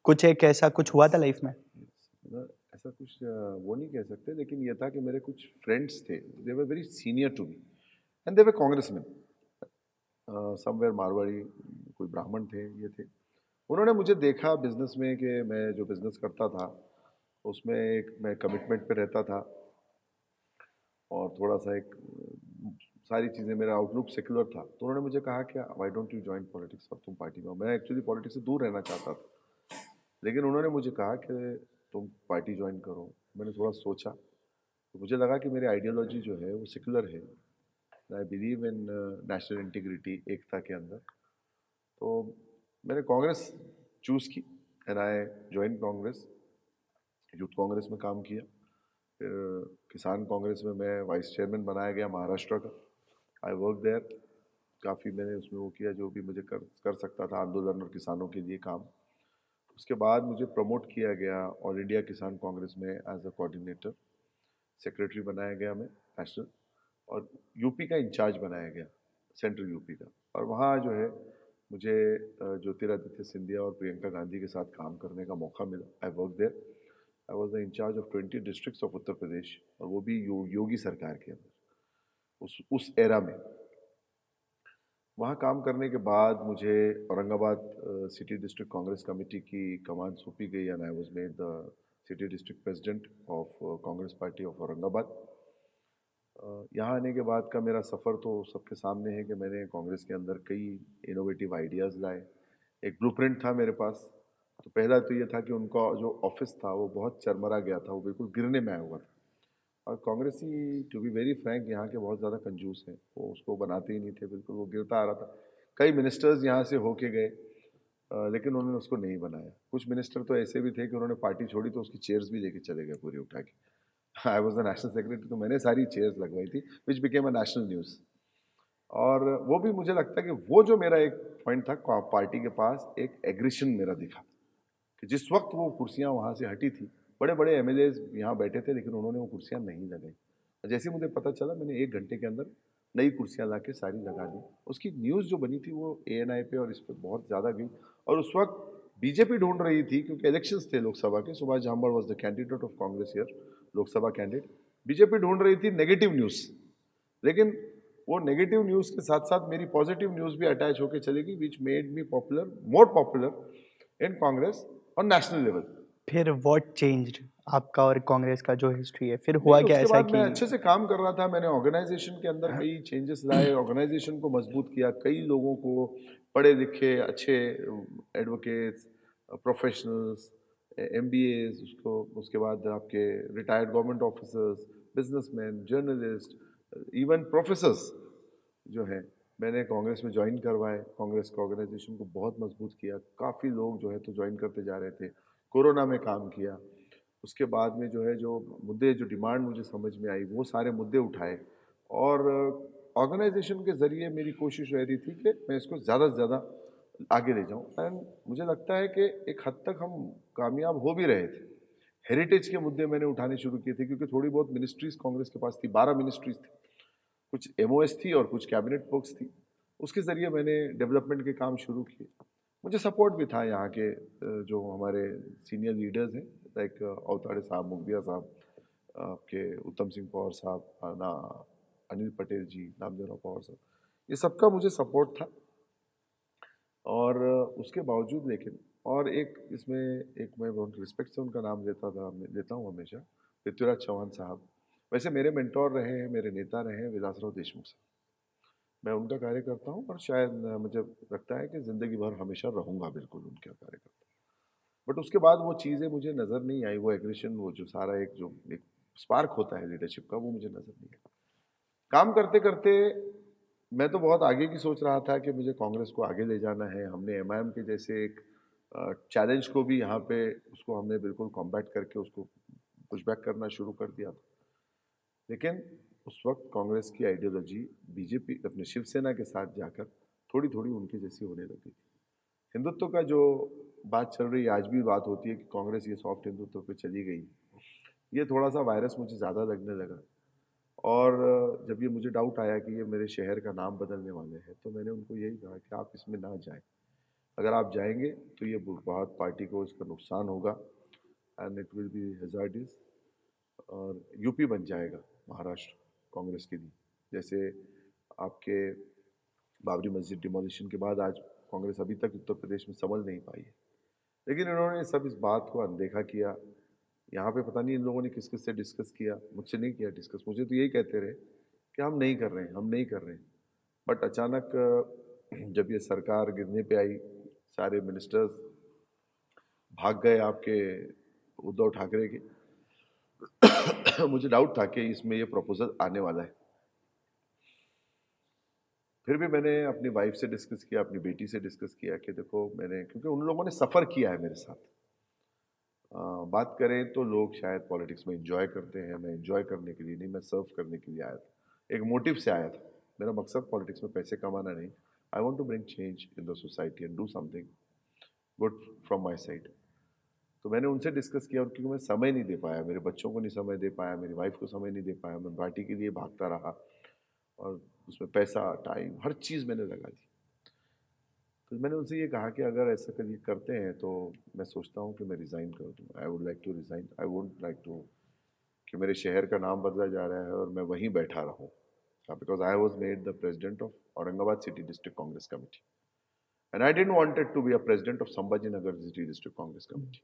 कुछ एक ऐसा कुछ हुआ था लाइफ में? मतलब ऐसा कुछ वो नहीं कह सकते, लेकिन ये था कि मेरे कुछ फ्रेंड्स थे, they were very senior to me and they were congressman, somewhere Marwari, कोई ब्राह्मण थे, ये थे। उन्होंने मुझे देखा बिजनेस में कि मैं जो बिजनेस करता था उसमें एक मैं कमिटमेंट पे रहता था और थोड़ा सा एक सारी चीज़ें मेरा आउटलुक सेक्युलर था। तो उन्होंने मुझे कहा कि why don't you join politics, और तुम पार्टी में हो। मैं एक्चुअली पॉलिटिक्स से दूर रहना चाहता था, लेकिन उन्होंने मुझे कहा कि तुम पार्टी ज्वाइन करो। मैंने थोड़ा सोचा तो मुझे लगा कि मेरी आइडियोलॉजी जो है वो सेक्युलर है। I believe in national integrity, एकता के अंदर। तो मैंने कांग्रेस चूज़ की and I join Congress, youth Congress में काम किया। फिर किसान कांग्रेस में मैं वाइस चेयरमैन बनाया गया महाराष्ट्र का। आई वर्क देयर, काफ़ी मैंने उसमें वो किया जो भी मुझे कर कर सकता था आंदोलन और किसानों के लिए काम। उसके बाद मुझे प्रमोट किया गया ऑल इंडिया किसान कांग्रेस में एज अ कोऑर्डिनेटर, सेक्रेटरी बनाया गया मैं नेशनल, और यूपी का इंचार्ज बनाया गया, सेंट्रल यूपी का। और वहाँ जो है मुझे ज्योतिरादित्य सिंधिया और प्रियंका गांधी के साथ काम करने का मौका मिला। I work there, I was the incharge of 20 districts of Uttar Pradesh, और वो भी योगी सरकार के अंदर उस एरा में। वहाँ काम करने के बाद मुझे Aurangabad city district Congress committee की कमान सौंपी गई and I was made the city district president of Congress party of Aurangabad. यहाँ आने के बाद का मेरा सफ़र तो सबके सामने है कि मैंने कांग्रेस के अंदर कई इनोवेटिव आइडियाज़ लाए। एक ब्लूप्रिंट था मेरे पास। तो पहला तो ये था कि उनका जो ऑफिस था वो बहुत चरमरा गया था, वो बिल्कुल गिरने में आया हुआ था। और कांग्रेसी टू बी वेरी फ्रैंक यहाँ के बहुत ज़्यादा कंजूस हैं, वो उसको बनाते ही नहीं थे, बिल्कुल वो गिरता आ रहा था। कई मिनिस्टर्स यहाँ से होके गए लेकिन उन्होंने उसको नहीं बनाया। कुछ मिनिस्टर तो ऐसे भी थे कि उन्होंने पार्टी छोड़ी तो उसकी चेयर्स भी लेके चले गए पूरी उठा के। आई वॉज द नेशनल सेक्रेटरी, तो मैंने सारी चेयर्स लगवाई थी which became a national news. और वो भी मुझे लगता है कि वो जो मेरा एक पॉइंट था, पार्टी के पास एक एग्रेशन मेरा दिखा कि जिस वक्त वो कुर्सियां वहाँ से हटी थी, बड़े बड़े एमएलए यहाँ बैठे थे लेकिन उन्होंने वो कुर्सियां नहीं लगाई। जैसे ही मुझे पता चला, मैंने 1 घंटे के अंदर नई कुर्सियां ला के सारी लगा दी। उसकी न्यूज़ जो बनी थी वो एएनआई पे और इस पे बहुत ज़्यादा गई। और उस वक्त बीजेपी ढूंढ रही थी, क्योंकि इलेक्शंस थे लोकसभा के, Subhash Jhambad was the candidate of Congress here, Lok Sabha candidate. BJP ढूंढ रही थी नेगेटिव न्यूज़, लेकिन वो नेगेटिव न्यूज़ के साथ साथ मेरी पॉजिटिव न्यूज़ भी अटैच होकर चलेगी, which made me popular, more popular in Congress on national level. फिर व्हाट चेंज्ड आपका और कांग्रेस का जो हिस्ट्री है, फिर हुआ नहीं, क्या उसके ऐसा बाद मैं कि? अच्छे से काम कर रहा था। मैंने ऑर्गेनाइजेशन के अंदर कई चेंजेस लाए, ऑर्गेनाइजेशन को मजबूत किया, कई लोगों को, पढ़े लिखे अच्छे एडवोकेट्स, प्रोफेशनल्स, एमबीएस, उसको उसके बाद आपके retired government officers, businessman, journalist, even professors जो हैं, मैंने कांग्रेस में ज्वाइन करवाए। कांग्रेस का ऑर्गेनाइजेशन को बहुत मजबूत किया। काफ़ी लोग जो है तो ज्वाइन करते जा रहे थे। कोरोना में काम किया। उसके बाद में जो है जो मुद्दे, जो डिमांड मुझे समझ में आई, वो सारे मुद्दे उठाए। और ऑर्गेनाइजेशन के ज़रिए मेरी कोशिश रह रही थी कि मैं इसको ज़्यादा से ज़्यादा आगे ले जाऊं। एंड मुझे लगता है कि एक हद तक हम कामयाब हो भी रहे थे। हेरिटेज के मुद्दे मैंने उठाने शुरू किए थे, क्योंकि थोड़ी बहुत मिनिस्ट्रीज कांग्रेस के पास थी, 12 मिनिस्ट्रीज थी, कुछ एमओएस थी और कुछ कैबिनेट पोस्ट थी। उसके ज़रिए मैंने डेवलपमेंट के काम शुरू किए। मुझे सपोर्ट भी था यहाँ के जो हमारे सीनियर लीडर्स हैं, लाइक अवताड़े साहब, मुगदिया साहब, आपके उत्तम सिंह पवार साहब, ना अनिल पटेल जी, नामदेवराव पवार साहब, ये सबका मुझे सपोर्ट था। और उसके बावजूद लेकिन, और एक इसमें एक मैं बहुत रिस्पेक्ट से उनका नाम लेता हूँ हमेशा, पृथ्वीराज चौहान साहब। वैसे मेरे मेंटोर रहे हैं, मेरे नेता रहे हैं विलासराव देशमुख साहब। मैं उनका कार्यकर्ता हूँ और शायद मुझे लगता है कि ज़िंदगी भर हमेशा रहूँगा बिल्कुल उनका कार्यकर्ता। बट उसके बाद वो चीज़ें मुझे नज़र नहीं आई, वो एग्रेशन, वो जो सारा एक स्पार्क होता है लीडरशिप का, वो मुझे नज़र नहीं आया। काम करते करते मैं तो बहुत आगे की सोच रहा था कि मुझे कांग्रेस को आगे ले जाना है। हमने एमआईएम के जैसे एक चैलेंज को भी यहाँ पे उसको हमने बिल्कुल कॉम्बैट करके उसको पुशबैक करना शुरू कर दिया था। लेकिन उस वक्त कांग्रेस की आइडियोलॉजी बीजेपी अपने शिवसेना के साथ जाकर थोड़ी थोड़ी उनकी जैसी होने लगी थी। हिंदुत्व का जो बात चल रही है, आज भी बात होती है कि कांग्रेस ये सॉफ्ट हिंदुत्व पे चली गई, ये थोड़ा सा वायरस मुझे ज़्यादा लगने लगा। और जब ये मुझे डाउट आया कि ये मेरे शहर का नाम बदलने वाले हैं, तो मैंने उनको यही कहा कि आप इसमें ना जाएं। अगर आप जाएंगे तो ये बहुत पार्टी को इसका नुकसान होगा, and it will be hazardous. और यूपी बन जाएगा महाराष्ट्र कांग्रेस के लिए, जैसे आपके बाबरी मस्जिद डिमोलिशन के बाद आज कांग्रेस अभी तक उत्तर प्रदेश में संभल नहीं पाई है। लेकिन इन्होंने सब इस बात को अनदेखा किया। यहाँ पे पता नहीं इन लोगों ने किस किस से डिस्कस किया, मुझसे नहीं किया डिस्कस। मुझे तो यही कहते रहे कि हम नहीं कर रहे हैं, हम नहीं कर रहे हैं। बट अचानक जब ये सरकार गिरने पे आई, सारे मिनिस्टर्स भाग गए आपके उद्धव ठाकरे के, मुझे डाउट था कि इसमें ये प्रपोजल आने वाला है। फिर भी मैंने अपनी वाइफ से डिस्कस किया, अपनी बेटी से डिस्कस किया कि देखो, मैंने, क्योंकि उन लोगों ने सफ़र किया है मेरे साथ। बात करें तो लोग शायद पॉलिटिक्स में एंजॉय करते हैं, मैं एंजॉय करने के लिए नहीं, मैं सर्व करने के लिए आया था, एक मोटिव से आया था। मेरा मकसद पॉलिटिक्स में पैसे कमाना नहीं। I want to bring change in the society and do something good from my side. तो मैंने उनसे डिस्कस किया, और क्योंकि मैं समय नहीं दे पाया, मेरे बच्चों को नहीं समय दे पाया, मेरी वाइफ को समय नहीं दे पाया, मैं पार्टी के लिए भागता रहा, और उसमें पैसा, टाइम, हर चीज़ मैंने लगा दी। तो मैंने उनसे ये कहा कि अगर ऐसा कभी करते हैं तो मैं सोचता हूँ कि मैं रिज़ाइन कर दूँ। I would like to resign, I would like to कि मेरे शहर का नाम बदला जा रहा है और मैं वहीं बैठा रहूँ, because I was made the president of Aurangabad city district Congress committee, and I didn't wanted to be a president of Sambhaji Nagar city district Congress committee.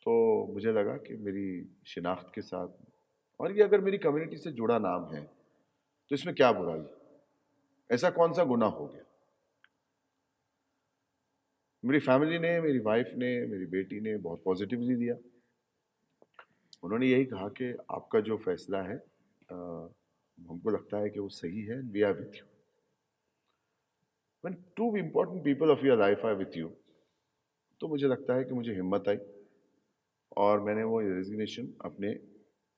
तो मुझे लगा कि मेरी शिनाख्त के साथ, और ये अगर मेरी कम्युनिटी से जुड़ा नाम है तो इसमें क्या बुराई है, ऐसा कौन सा गुनाह हो गया। मेरी फैमिली ने, मेरी वाइफ ने, मेरी बेटी ने बहुत पॉजिटिवली लिया। उन्होंने यही कहा कि आपका जो फैसला है, हमको लगता है कि वो सही है, we are with you. When two important people of your life are with you, तो मुझे लगता है कि मुझे हिम्मत आई, और मैंने वो रेजिग्नेशन अपने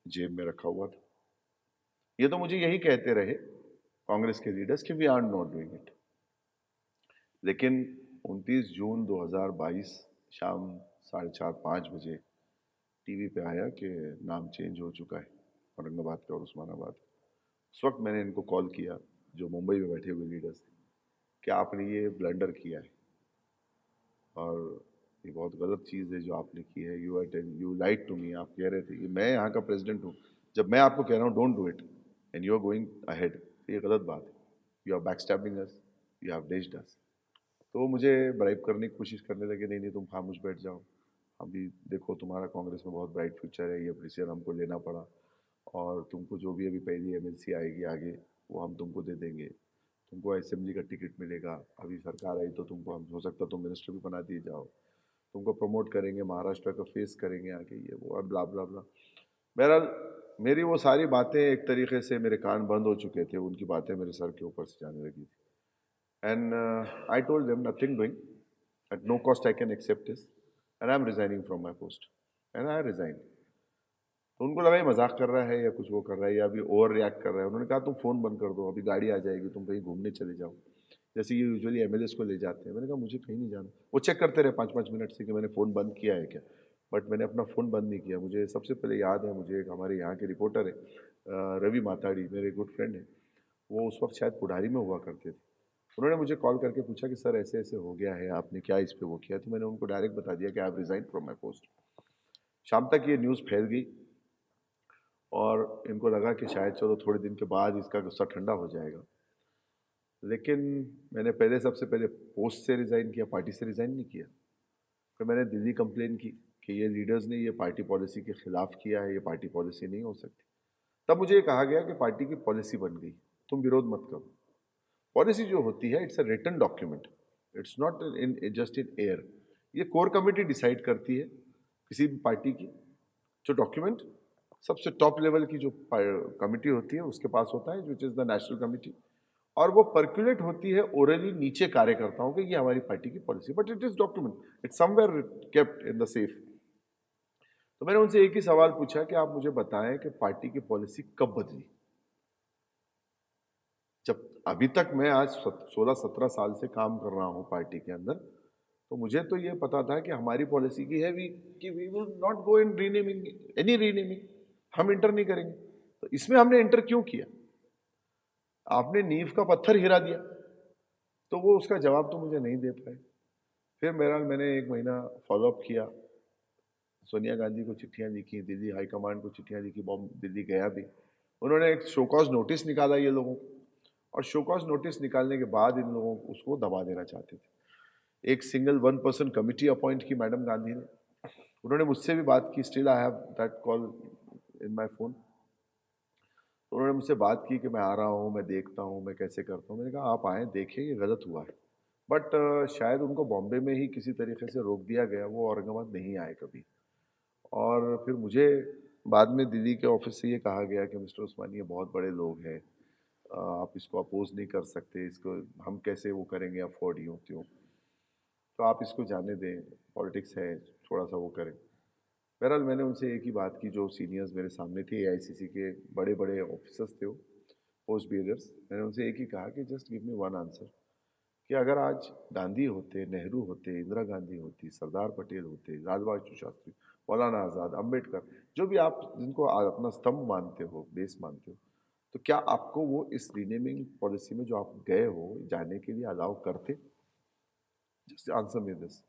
जेब में रखा हुआ था। ये तो मुझे यही कहते रहे कांग्रेस के लीडर्स कि we are not doing it. लेकिन 29 जून 2022 शाम 4:30-5 बजे टीवी पे आया कि नाम चेंज हो चुका है औरंगाबाद का और उस्मानाबाद। उस वक्त मैंने इनको कॉल किया, जो मुंबई में बैठे हुए लीडर्स थे, कि आपने ये ब्लंडर किया है और ये बहुत गलत चीज़ है जो आपने की है। You lied to me. आप कह रहे थे कि मैं यहाँ का प्रेसिडेंट हूँ, जब मैं आपको कह रहा हूँ don't do it and you are going ahead, ये गलत बात है। You are back stabbing us, you have dissed us. तो वो मुझे ब्राइब करने की कोशिश करने लगे, नहीं नहीं तुम खामोश बैठ जाओ, अभी देखो तुम्हारा कांग्रेस में बहुत ब्राइट फ्यूचर है, ये डिसीजन हमको लेना पड़ा, और तुमको जो भी अभी पहली एमएलसी आएगी आगे, वो हम तुमको दे देंगे, तुमको असेंबली का टिकट मिलेगा, अभी सरकार आई तो तुमको, हम हो सकता तुम मिनिस्टर भी बना दिए जाओ, तुमको प्रमोट करेंगे, महाराष्ट्र का फेस करेंगे आगे, ये वो, और ब्ला ब्ला ब्ला। बहरहाल मेरी वो सारी बातें एक तरीके से, मेरे कान बंद हो चुके थे, उनकी बातें मेरे सर के ऊपर से जाने लगी थी। And I told them nothing doing, at no cost I can accept this, and I'm resigning from my post. And I resigned. तो उनको लगा ये मजाक कर रहा है या कुछ वो कर रहा है या अभी ओवर रिएक्ट कर रहा है। उन्होंने कहा तुम फ़ोन बंद कर दो, अभी गाड़ी आ जाएगी, तुम कहीं घूमने चले जाओ, जैसे ये यूजुअली एमएलएस को ले जाते हैं। मैंने कहा मुझे कहीं नहीं जाना। वो चेक करते रहे 5-5 मिनट से कि मैंने फ़ोन बंद किया है क्या, बट मैंने अपना फ़ोन बंद नहीं किया। मुझे सबसे पहले याद है, मुझे एक हमारे यहाँ के रिपोर्टर है रवि माताड़ी, मेरे गुड फ्रेंड है, वो उस वक्त शायद पुढारी में हुआ करते थे। उन्होंने मुझे कॉल करके पूछा कि सर ऐसे ऐसे हो गया है, आपने क्या इस पे वो किया? तो मैंने उनको डायरेक्ट बता दिया कि I have resign from my post. शाम तक ये न्यूज़ फैल गई और इनको लगा कि शायद चलो थोड़े दिन के बाद इसका गुस्सा ठंडा हो जाएगा। लेकिन मैंने पहले सबसे पहले पोस्ट से रिज़ाइन किया, पार्टी से रिज़ाइन नहीं किया। फिर मैंने दिल्ली कंप्लेन की कि ये लीडर्स ने ये पार्टी पॉलिसी के खिलाफ किया है, ये पार्टी पॉलिसी नहीं हो सकती। तब मुझे ये कहा गया कि पार्टी की पॉलिसी बन गई, तुम विरोध मत करो। पॉलिसी जो होती है it's a written document, it's not in just in air. ये कोर कमेटी डिसाइड करती है किसी भी पार्टी की। जो डॉक्यूमेंट सबसे टॉप लेवल की जो कमेटी होती है उसके पास होता है, which is the national committee, और वो पर्कुलेट होती है ओरली नीचे कार्यकर्ताओं के, ये हमारी पार्टी की policy, but it is document, it's somewhere kept in the safe. तो मैंने उनसे एक ही सवाल पूछा कि आप मुझे बताएं कि पार्टी की पॉलिसी कब बदली। जब अभी तक मैं आज 16-17 साल से काम कर रहा हूं पार्टी के अंदर, तो मुझे तो ये पता था कि हमारी पॉलिसी की है कि we will not go in renaming, any renaming, हम इंटर नहीं करेंगे। तो इसमें हमने इंटर क्यों किया? आपने नींव का पत्थर हिला दिया। तो वो उसका जवाब तो मुझे नहीं दे पाए। फिर बहरहाल मैंने 1 महीना फॉलोअप किया, सोनिया गांधी को चिट्ठियां लिखी, दिल्ली हाईकमांड को चिट्ठियां लिखी, दिल्ली गया भी। उन्होंने एक शोकॉज नोटिस निकाला ये लोगों को, और शोकॉज नोटिस निकालने के बाद इन लोगों को उसको दबा देना चाहते थे। एक सिंगल 1 पर्सन कमिटी अपॉइंट की मैडम गांधी ने। उन्होंने मुझसे भी बात की, still I have that call in my phone. तो उन्होंने मुझसे बात की कि मैं आ रहा हूँ, मैं देखता हूँ, मैं कैसे करता हूँ। मैंने कहा आप आएँ, देखिए ये गलत हुआ है। बट शायद उनको बॉम्बे में ही किसी तरीके से रोक दिया गया, वो औरंगाबाद नहीं आए कभी। और फिर मुझे बाद में दिल्ली के ऑफिस से ये कहा गया कि मिस्टर उस्मानी ये बहुत बड़े लोग हैं, आप इसको अपोज नहीं कर सकते, इसको हम कैसे वो करेंगे अफोर्ड, यूँ त्यों, तो आप इसको जाने दें, पॉलिटिक्स है, थोड़ा सा वो करें। बहरहाल मैंने उनसे एक ही बात की, जो सीनियर्स मेरे सामने थे, एआईसीसी के बड़े बड़े ऑफिसर्स थे वो, पोस्ट बियरर्स, मैंने उनसे एक ही कहा कि just give me one answer, कि अगर आज गांधी होते, नेहरू होते, इंदिरा गांधी होती, सरदार पटेल होते, लाल बहादुर शास्त्री, मौलाना आज़ाद, अंबेडकर, जो भी आप जिनको अपना स्तंभ मानते हो, बेस मानते हो, तो क्या आपको वो इस रीनेमिंग पॉलिसी में जो आप गए हो जाने के लिए अलाउ करते? Just answer me this.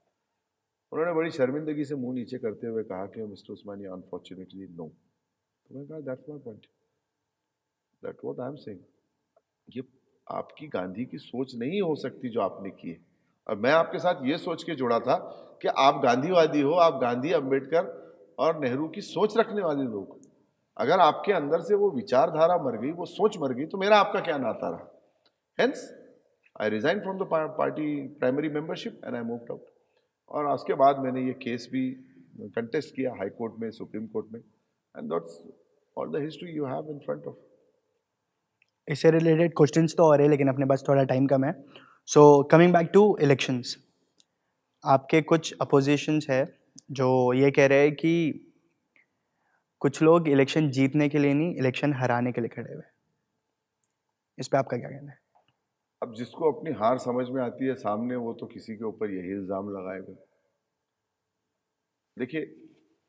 उन्होंने बड़ी शर्मिंदगी से मुंह नीचे करते हुए कहा कि मिस्टर उस्मानी अनफॉर्चुनेटली नो। तो मैंने कहा that's my point, that what I am saying. ये आपकी गांधी की सोच नहीं हो सकती जो आपने की है। और मैं आपके साथ ये सोच के जुड़ा था कि आप गांधीवादी हो, आप गांधी, अंबेडकर और नेहरू की सोच रखने वाले लोग। अगर आपके अंदर से वो विचारधारा मर गई, वो सोच मर गई, तो मेरा आपका क्या नाता रहा? Hence I resign from the party primary membership and I moved out. और उसके बाद मैंने ये केस भी कंटेस्ट किया हाई कोर्ट में, सुप्रीम कोर्ट में, and that's all the history you have in front of. इससे रिलेटेड क्वेश्चंस तो और है, लेकिन अपने पास थोड़ा टाइम कम है। So coming back to elections, आपके कुछ अपोजिशंस है जो ये कह रहे हैं कि कुछ लोग इलेक्शन जीतने के लिए नहीं, इलेक्शन हराने के लिए खड़े हुए हैं। इस पे आपका क्या कहना है? अब जिसको अपनी हार समझ में आती है सामने, वो तो किसी के ऊपर यही इल्जाम लगाएगा। देखिए,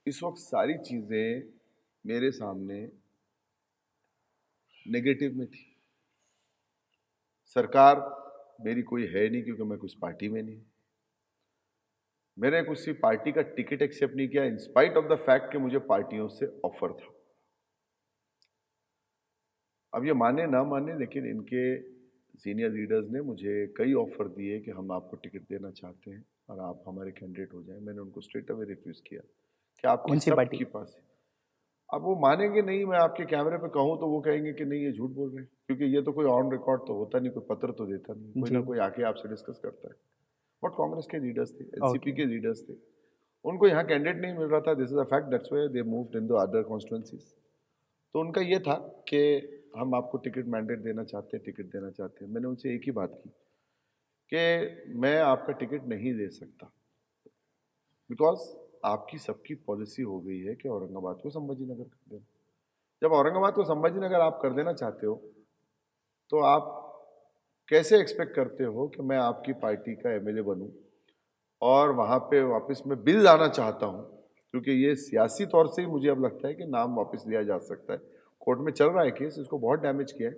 इस वक्त सारी चीजें मेरे सामने नेगेटिव में थी। सरकार मेरी कोई है नहीं, क्योंकि मैं कुछ पार्टी में नहीं। मैंने किसी पार्टी का टिकट एक्सेप्ट नहीं किया, इंस्पाइट ऑफ द फैक्ट कि मुझे पार्टियों से ऑफर था। अब ये माने ना माने, लेकिन इनके सीनियर लीडर्स ने मुझे कई ऑफर दिए कि हम आपको टिकट देना चाहते हैं और आप हमारे कैंडिडेट हो जाएं। मैंने उनको स्ट्रेट अवे रिफ्यूज किया कि आपकी कौन सी पार्टी? सबके पास है। अब वो मानेंगे नहीं, मैं आपके कैमरे पे कहूँ तो वो कहेंगे कि नहीं ये झूठ बोल रहे हैं, क्योंकि ये तो कोई ऑन रिकॉर्ड तो होता नहीं, कोई पत्र तो देता नहीं, कोई जी, ना कोई आके आपसे डिस्कस करता है। बट कांग्रेस के लीडर्स थे, ओके। एनसीपी के लीडर्स थे, उनको यहाँ कैंडिडेट नहीं मिल रहा था। This is a fact, that's why they moved in the other constituencies. तो उनका ये था कि हम आपको टिकट मैंडेट देना चाहते हैं, टिकट देना चाहते हैं। मैंने उनसे एक ही बात की कि मैं आपका टिकट नहीं दे सकता, बिकॉज आपकी सबकी पॉलिसी हो गई है कि औरंगाबाद को संभाजी नगर कर देना। जब औरंगाबाद को संभाजी नगर आप कर देना चाहते हो, तो आप कैसे एक्सपेक्ट करते हो कि मैं आपकी पार्टी का एमएलए बनूं और वहां पे वापस मैं बिल लाना चाहता हूं, क्योंकि ये सियासी तौर से ही मुझे अब लगता है कि नाम वापस लिया जा सकता है। कोर्ट में चल रहा है केस, इसको बहुत डैमेज किया है,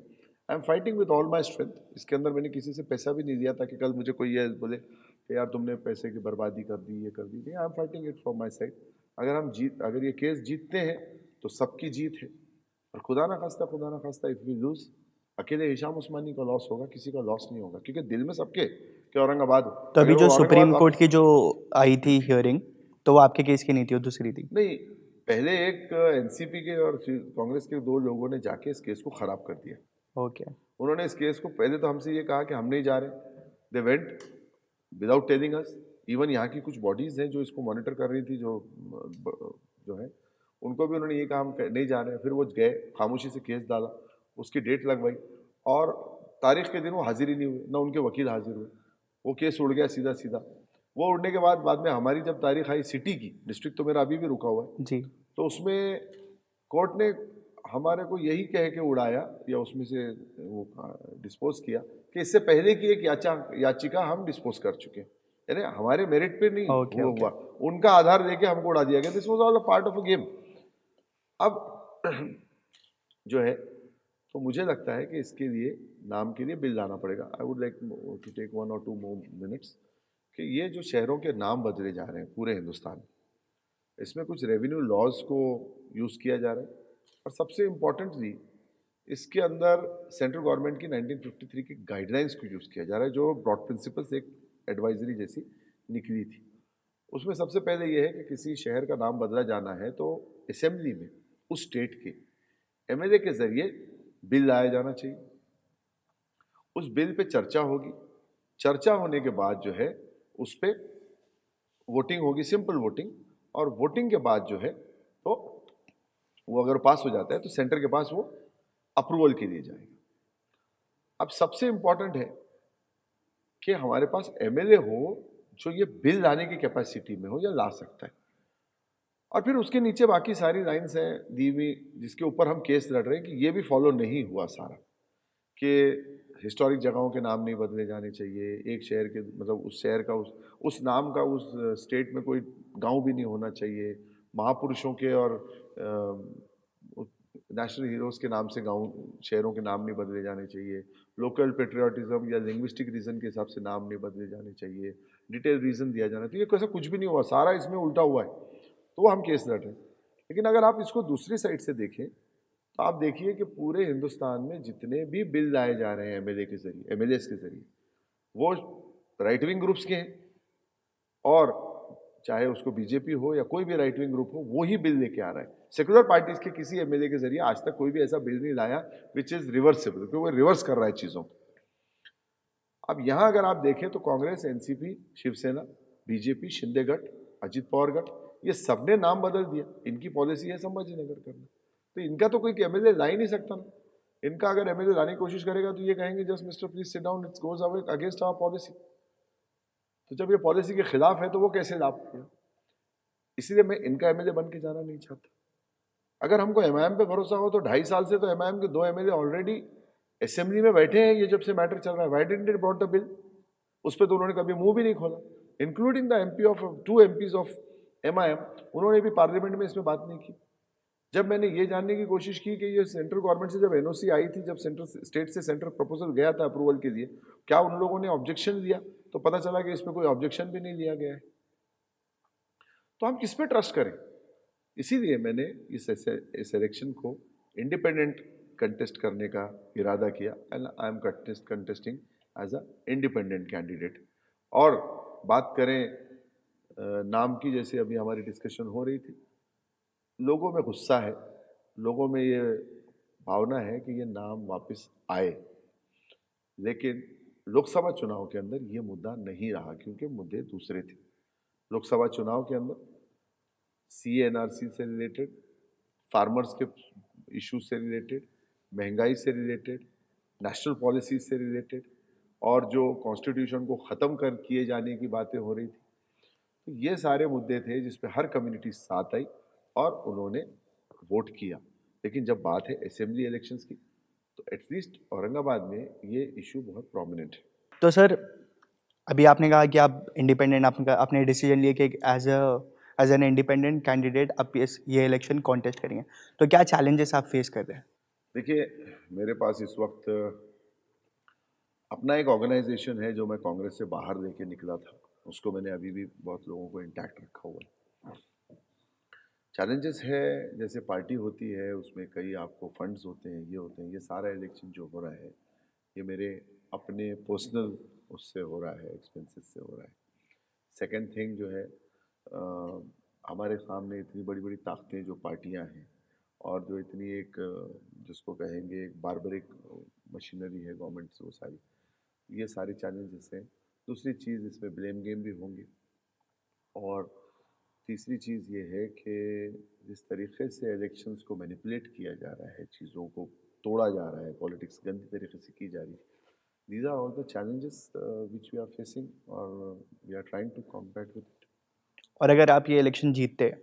I am fighting with all my strength. इसके अंदर मैंने किसी से पैसा भी नहीं दिया ताकि कल मुझे कोई ये बोले कि यार तुमने पैसे की बर्बादी कर दी, ये कर दी। नहीं, I am fighting it from my side. अगर ये केस जीतते हैं तो सबकी जीत है, और खुदा ना खास्ता इफ वी लूज, अकेले हिशाम उस्मानी का लॉस होगा, किसी का लॉस नहीं होगा, क्योंकि दिल में सबके कि औरंगाबाद हो। तो अभी अगर जो वो सुप्रीम औरंगाबाद कोर्ट की वापस जो आई थी हियरिंग, तो वो आपके केस की नहीं थी, वो दूसरी थी। नहीं, पहले एक एनसीपी के और कांग्रेस के 2 लोगों ने जाके इस केस को खराब कर दिया। ओके। उन्होंने इस केस को पहले तो हमसे ये कहा कि हम नहीं जा रहे, they went without telling us. Even यहाँ की कुछ बॉडीज हैं जो इसको मॉनिटर कर रही थी, जो है, उनको भी उन्होंने ये कहा हम नहीं जा रहे हैं। फिर वो गए, खामोशी से केस डाला, उसकी डेट लगवाई, और तारीख के दिन वो हाजिर ही नहीं हुए, ना उनके वकील हाजिर हुए। वो केस उड़ गया सीधा सीधा। वो उड़ने के बाद में हमारी जब तारीख आई सिटी की, डिस्ट्रिक्ट तो मेरा अभी भी रुका हुआ है, जी। तो उसमें कोर्ट ने हमारे को यही कह के उड़ाया, या उसमें से वो डिस्पोज किया कि इससे पहले की एक याचिका हम डिस्पोज कर चुके हैं। यानी हमारे मेरिट पे नहीं हुआ, उनका आधार लेके हमको उड़ा दिया गया। This was all a part of a game. अब जो है, तो मुझे लगता है कि इसके लिए नाम के लिए बिल लाना पड़ेगा। I would like to take 1 or 2 more minutes कि ये जो शहरों के नाम बदले जा रहे हैं पूरे हिंदुस्तान में, इसमें कुछ रेवेन्यू लॉज को यूज़ किया जा रहा है, और सबसे इम्पोर्टेंटली इसके अंदर सेंट्रल गवर्नमेंट की 1953 की गाइडलाइंस को यूज़ किया जा रहा है, जो ब्रॉड प्रिंसिपल्स एक एडवाइजरी जैसी निकली थी। उसमें सबसे पहले ये है कि किसी शहर का नाम बदला जाना है तो असेंबली में उस स्टेट के एमएलए के जरिए बिल लाया जाना चाहिए। उस बिल पे चर्चा होगी, चर्चा होने के बाद जो है उस पर वोटिंग होगी, सिंपल वोटिंग, और वोटिंग के बाद जो है तो वो अगर पास हो जाता है तो सेंटर के पास वो अप्रूवल के लिए जाएगा। अब सबसे इंपॉर्टेंट है कि हमारे पास एमएलए हो जो ये बिल लाने की कैपेसिटी में हो या ला सकता है। और फिर उसके नीचे बाकी सारी लाइंस हैं दी हुई, जिसके ऊपर हम केस लड़ रहे हैं कि ये भी फॉलो नहीं हुआ सारा, कि हिस्टोरिक जगहों के नाम नहीं बदले जाने चाहिए, एक शहर के मतलब उस शहर का उस नाम का उस स्टेट में कोई गांव भी नहीं होना चाहिए, महापुरुषों के और नेशनल हीरोज़ के नाम से गांव शहरों के नाम नहीं बदले जाने चाहिए, लोकल पेट्रियाटिज्म या लिंग्विस्टिक रीज़न के हिसाब से नाम नहीं बदले जाने चाहिए, डिटेल रीज़न दिया जाना चाहिए। कैसा कुछ भी नहीं हुआ, सारा इसमें उल्टा हुआ है, तो वो हम केस लड़ रहे हैं। लेकिन अगर आप इसको दूसरी साइड से देखें तो आप देखिए कि पूरे हिंदुस्तान में जितने भी बिल लाए जा रहे हैं एमएलए के जरिए, एमएलएस के जरिए, वो राइट विंग ग्रुप्स के हैं, और चाहे उसको बीजेपी हो या कोई भी राइट विंग ग्रुप हो, वो ही बिल लेके आ रहा है। सेकुलर पार्टीज के किसी एमएलए के जरिए आज तक कोई भी ऐसा बिल नहीं लाया विच इज रिवर्सेबल, क्योंकि वो रिवर्स कर रहा है चीजों को। अब यहां अगर आप देखें तो कांग्रेस, एनसीपी, शिवसेना, बीजेपी, शिंदे गठ, अजित पवार गठ, ये सबने नाम बदल दिया। इनकी पॉलिसी है संभाजीनगर करना, तो इनका तो कोई एमएलए ला ही नहीं सकता ना। इनका अगर एमएलए लाने की कोशिश करेगा तो ये कहेंगे just mister please sit down, it's goes away against our policy. तो जब ये पॉलिसी के खिलाफ है तो वो कैसे ला पाएगा? इसलिए मैं इनका एमएलए बन के जाना नहीं चाहता। अगर हमको एमआईएम पे भरोसा हो तो 2.5 साल से तो एमआईएम के 2 एमएलए ऑलरेडी असेंबली में बैठे हैं, ये जब से मैटर चल रहा है। Why didn't they brought the bill? उस पर तो उन्होंने कभी मुंह भी नहीं खोला, including the MP of 2 MPs of MIM, उन्होंने भी पार्लियामेंट में इसमें बात नहीं की। जब मैंने ये जानने की कोशिश की कि ये सेंट्रल गवर्नमेंट से जब एनओसी आई थी, जब स्टेट से सेंट्रल प्रपोजल गया था अप्रूवल के लिए, क्या उन लोगों ने ऑब्जेक्शन लिया? तो पता चला कि इसमें कोई ऑब्जेक्शन भी नहीं लिया गया है। तो हम किस पे ट्रस्ट करें? इसीलिए मैंने इस इलेक्शन को इंडिपेंडेंट कंटेस्ट करने का इरादा किया, and I am contesting as a independent candidate. और बात करें नाम की, जैसे अभी हमारी डिस्कशन हो रही थी, लोगों में गुस्सा है, लोगों में ये भावना है कि ये नाम वापस आए, लेकिन लोकसभा चुनाव के अंदर ये मुद्दा नहीं रहा, क्योंकि मुद्दे दूसरे थे। लोकसभा चुनाव के अंदर सीएनआरसी से रिलेटेड, फार्मर्स के इश्यूज से रिलेटेड, महंगाई से रिलेटेड, नेशनल पॉलिसीज से रिलेटेड, और जो कॉन्स्टिट्यूशन को ख़त्म कर किए जाने की बातें हो रही थी, तो ये सारे मुद्दे थे जिस पे हर कम्युनिटी साथ आई और उन्होंने वोट किया। लेकिन जब बात है असेंबली इलेक्शंस की, तो एटलीस्ट औरंगाबाद में ये इशू बहुत प्रोमिनेंट है। तो सर, अभी आपने कहा कि आप इंडिपेंडेंट, आपने डिसीजन लिया कि एज एन इंडिपेंडेंट कैंडिडेट आप ये इलेक्शन कॉन्टेस्ट करेंगे, तो क्या चैलेंजेस आप फेस कर रहे हैं? देखिए, मेरे पास इस वक्त अपना एक ऑर्गेनाइजेशन है जो मैं कांग्रेस से बाहर लेके निकला था। उसको मैंने अभी भी बहुत लोगों को इंटैक्ट रखा हुआ है। चैलेंजेस है, जैसे पार्टी होती है उसमें कई आपको फंड्स होते हैं, ये होते हैं, ये सारा इलेक्शन जो हो रहा है ये मेरे अपने पर्सनल उससे हो रहा है, एक्सपेंसेस से हो रहा है। सेकंड थिंग जो है, हमारे सामने इतनी बड़ी बड़ी ताकतें जो पार्टियां हैं और जो इतनी एक जिसको कहेंगे एक बारबरिक मशीनरी है गवर्नमेंट से, वो सारी, ये सारे चैलेंजेस हैं। दूसरी चीज़, इसमें ब्लेम गेम भी होंगे। और तीसरी चीज़ ये है कि जिस तरीके से इलेक्शंस को मैनिपुलेट किया जा रहा है, चीज़ों को तोड़ा जा रहा है, पॉलिटिक्स गंदी तरीके से की जा रही है। These are all the challenges which we are facing और we are trying to combat with it. और अगर आप ये इलेक्शन जीतते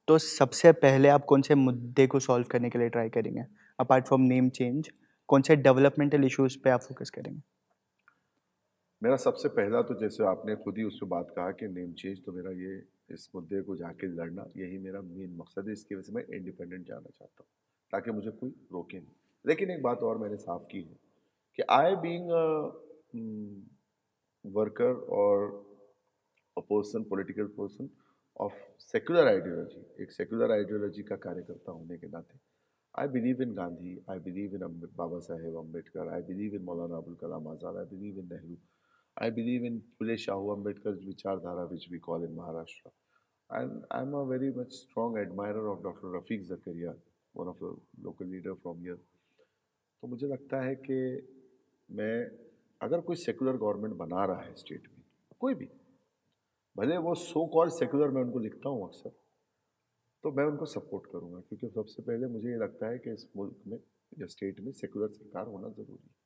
तो सबसे पहले आप कौन से मुद्दे को सॉल्व करने के लिए ट्राई करेंगे? अपार्ट फ्रॉम नेम चेंज, कौन से डेवलपमेंटल इश्यूज पे आप फोकस करेंगे? मेरा सबसे पहला तो, जैसे आपने खुद ही उस पर बात कहा कि नेम चेंज, तो मेरा ये इस मुद्दे को जाके लड़ना, यही मेरा मेन मकसद है। इसकी वजह से मैं इंडिपेंडेंट जाना चाहता हूँ ताकि मुझे कोई रोके नहीं। लेकिन एक बात और मैंने साफ की है कि आई बीइंग वर्कर और a person, political person of secular ideology, एक सेक्युलर आइडियोलॉजी का कार्यकर्ता होने के नाते, I believe in Gandhi, I believe in Baba Saheb Ambedkar, I believe in Maulana Abul Kalam Azad, I believe in Nehru, I believe in Phule Shahu Ambedkar's Vichardhara, which we call in Maharashtra. And I'm a very much strong admirer of Dr. Rafiq Zakaria, one of the local leader from here. तो मुझे लगता है कि मैं, अगर कोई सेकुलर गवर्नमेंट बना रहा है स्टेट में, कोई भी, भले वो सो कॉल्ड सेकुलर, मैं उनको लिखता हूँ अक्सर, तो मैं उनको सपोर्ट करूँगा, क्योंकि सबसे पहले मुझे ये लगता है कि इस मुल्क में या स्टेट में सेकुलर सरकार होना ज़रूरी है।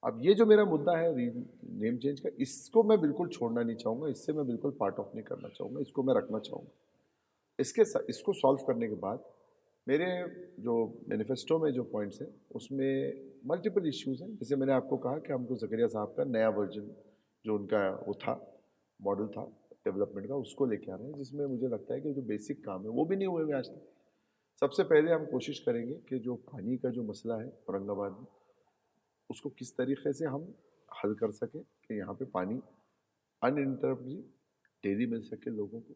अब ये जो मेरा मुद्दा है नेम चेंज का, इसको मैं बिल्कुल छोड़ना नहीं चाहूँगा, इससे मैं बिल्कुल पार्ट ऑफ नहीं करना चाहूँगा, इसको मैं रखना चाहूँगा। इसको सॉल्व करने के बाद मेरे जो मैनिफेस्टो में जो पॉइंट्स हैं उसमें मल्टीपल इश्यूज हैं। जैसे मैंने आपको कहा कि हमको जकरिया साहब का नया वर्जन, जो उनका वो था, मॉडल था डेवलपमेंट का, उसको लेके आ रहे हैं, जिसमें मुझे लगता है कि जो बेसिक काम है वो भी नहीं हुए हुए आज तक। सबसे पहले हम कोशिश करेंगे कि जो पानी का जो मसला है औरंगाबाद में, उसको किस तरीके से हम हल कर सकें कि यहाँ पे पानी अनइंटरप्टली डेली मिल सके लोगों को।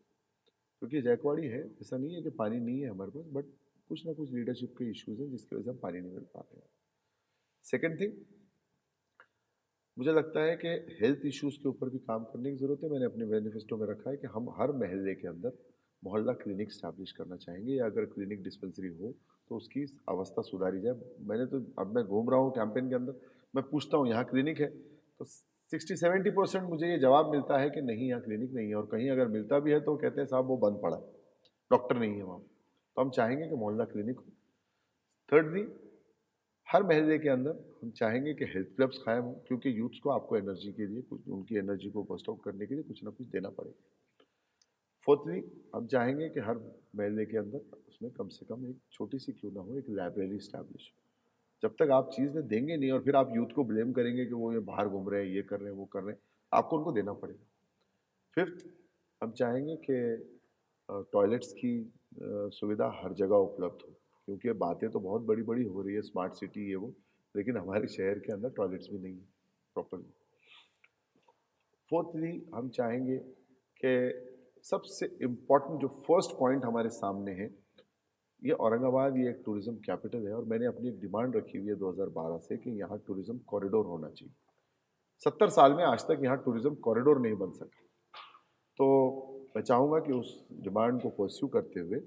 क्योंकि जायकवाड़ी है, ऐसा नहीं है कि पानी नहीं है हमारे पास, बट कुछ ना कुछ लीडरशिप के इश्यूज हैं जिसकी वजह से हम पानी नहीं मिल पाते हैं। सेकेंड थिंग, मुझे लगता है कि हेल्थ इश्यूज के ऊपर भी काम करने की ज़रूरत है। मैंने अपने मैनिफेस्टो में रखा है कि हम हर महल्ले के अंदर मोहल्ला क्लिनिक स्टैब्लिश करना चाहेंगे, या अगर क्लिनिक डिस्पेंसरी हो तो उसकी अवस्था सुधारी जाए। मैंने तो, अब मैं घूम रहा हूँ कैंपेन के अंदर, मैं पूछता हूँ यहाँ क्लिनिक है, तो 60-70% मुझे ये जवाब मिलता है कि नहीं, यहाँ क्लिनिक नहीं है, और कहीं अगर मिलता भी है तो कहते हैं साहब वो बंद पड़ा है, डॉक्टर नहीं है वहाँ। तो हम चाहेंगे कि मोहल्ला क्लिनिक हो। थर्डली, हर महल्ले के अंदर हम चाहेंगे कि हेल्थ क्लब्स कायम हो, क्योंकि यूथ्स को आपको एनर्जी के लिए, कुछ उनकी एनर्जी को बस्ट आउट करने के लिए कुछ ना कुछ देना पड़ेगा। फोर्थली, हम चाहेंगे कि हर महल्ले के अंदर उसमें कम से कम एक छोटी सी क्यों ना हो, एक लाइब्रेरी स्टैब्लिश। जब तक आप चीज़ें देंगे नहीं और फिर आप यूथ को ब्लेम करेंगे कि वो ये बाहर घूम रहे हैं, ये कर रहे हैं, वो कर रहे हैं, आपको उनको देना पड़ेगा। फिफ्थ, हम चाहेंगे कि टॉयलेट्स की सुविधा हर जगह उपलब्ध हो, क्योंकि बातें तो बहुत बड़ी बड़ी हो रही है, स्मार्ट सिटी ये वो, लेकिन हमारे शहर के अंदर टॉयलेट्स भी नहीं है प्रॉपरली। फोर्थली, हम चाहेंगे कि सबसे इम्पॉर्टेंट जो फर्स्ट पॉइंट हमारे सामने है, ये औरंगाबाद, ये एक टूरिज्म कैपिटल है, और मैंने अपनी एक डिमांड रखी हुई है 2012 से कि यहाँ टूरिज्म कॉरिडोर होना चाहिए। 70 साल में आज तक यहाँ टूरिज्म कॉरिडोर नहीं बन सका। तो मैं चाहूँगा कि उस डिमांड को परस्यू करते हुए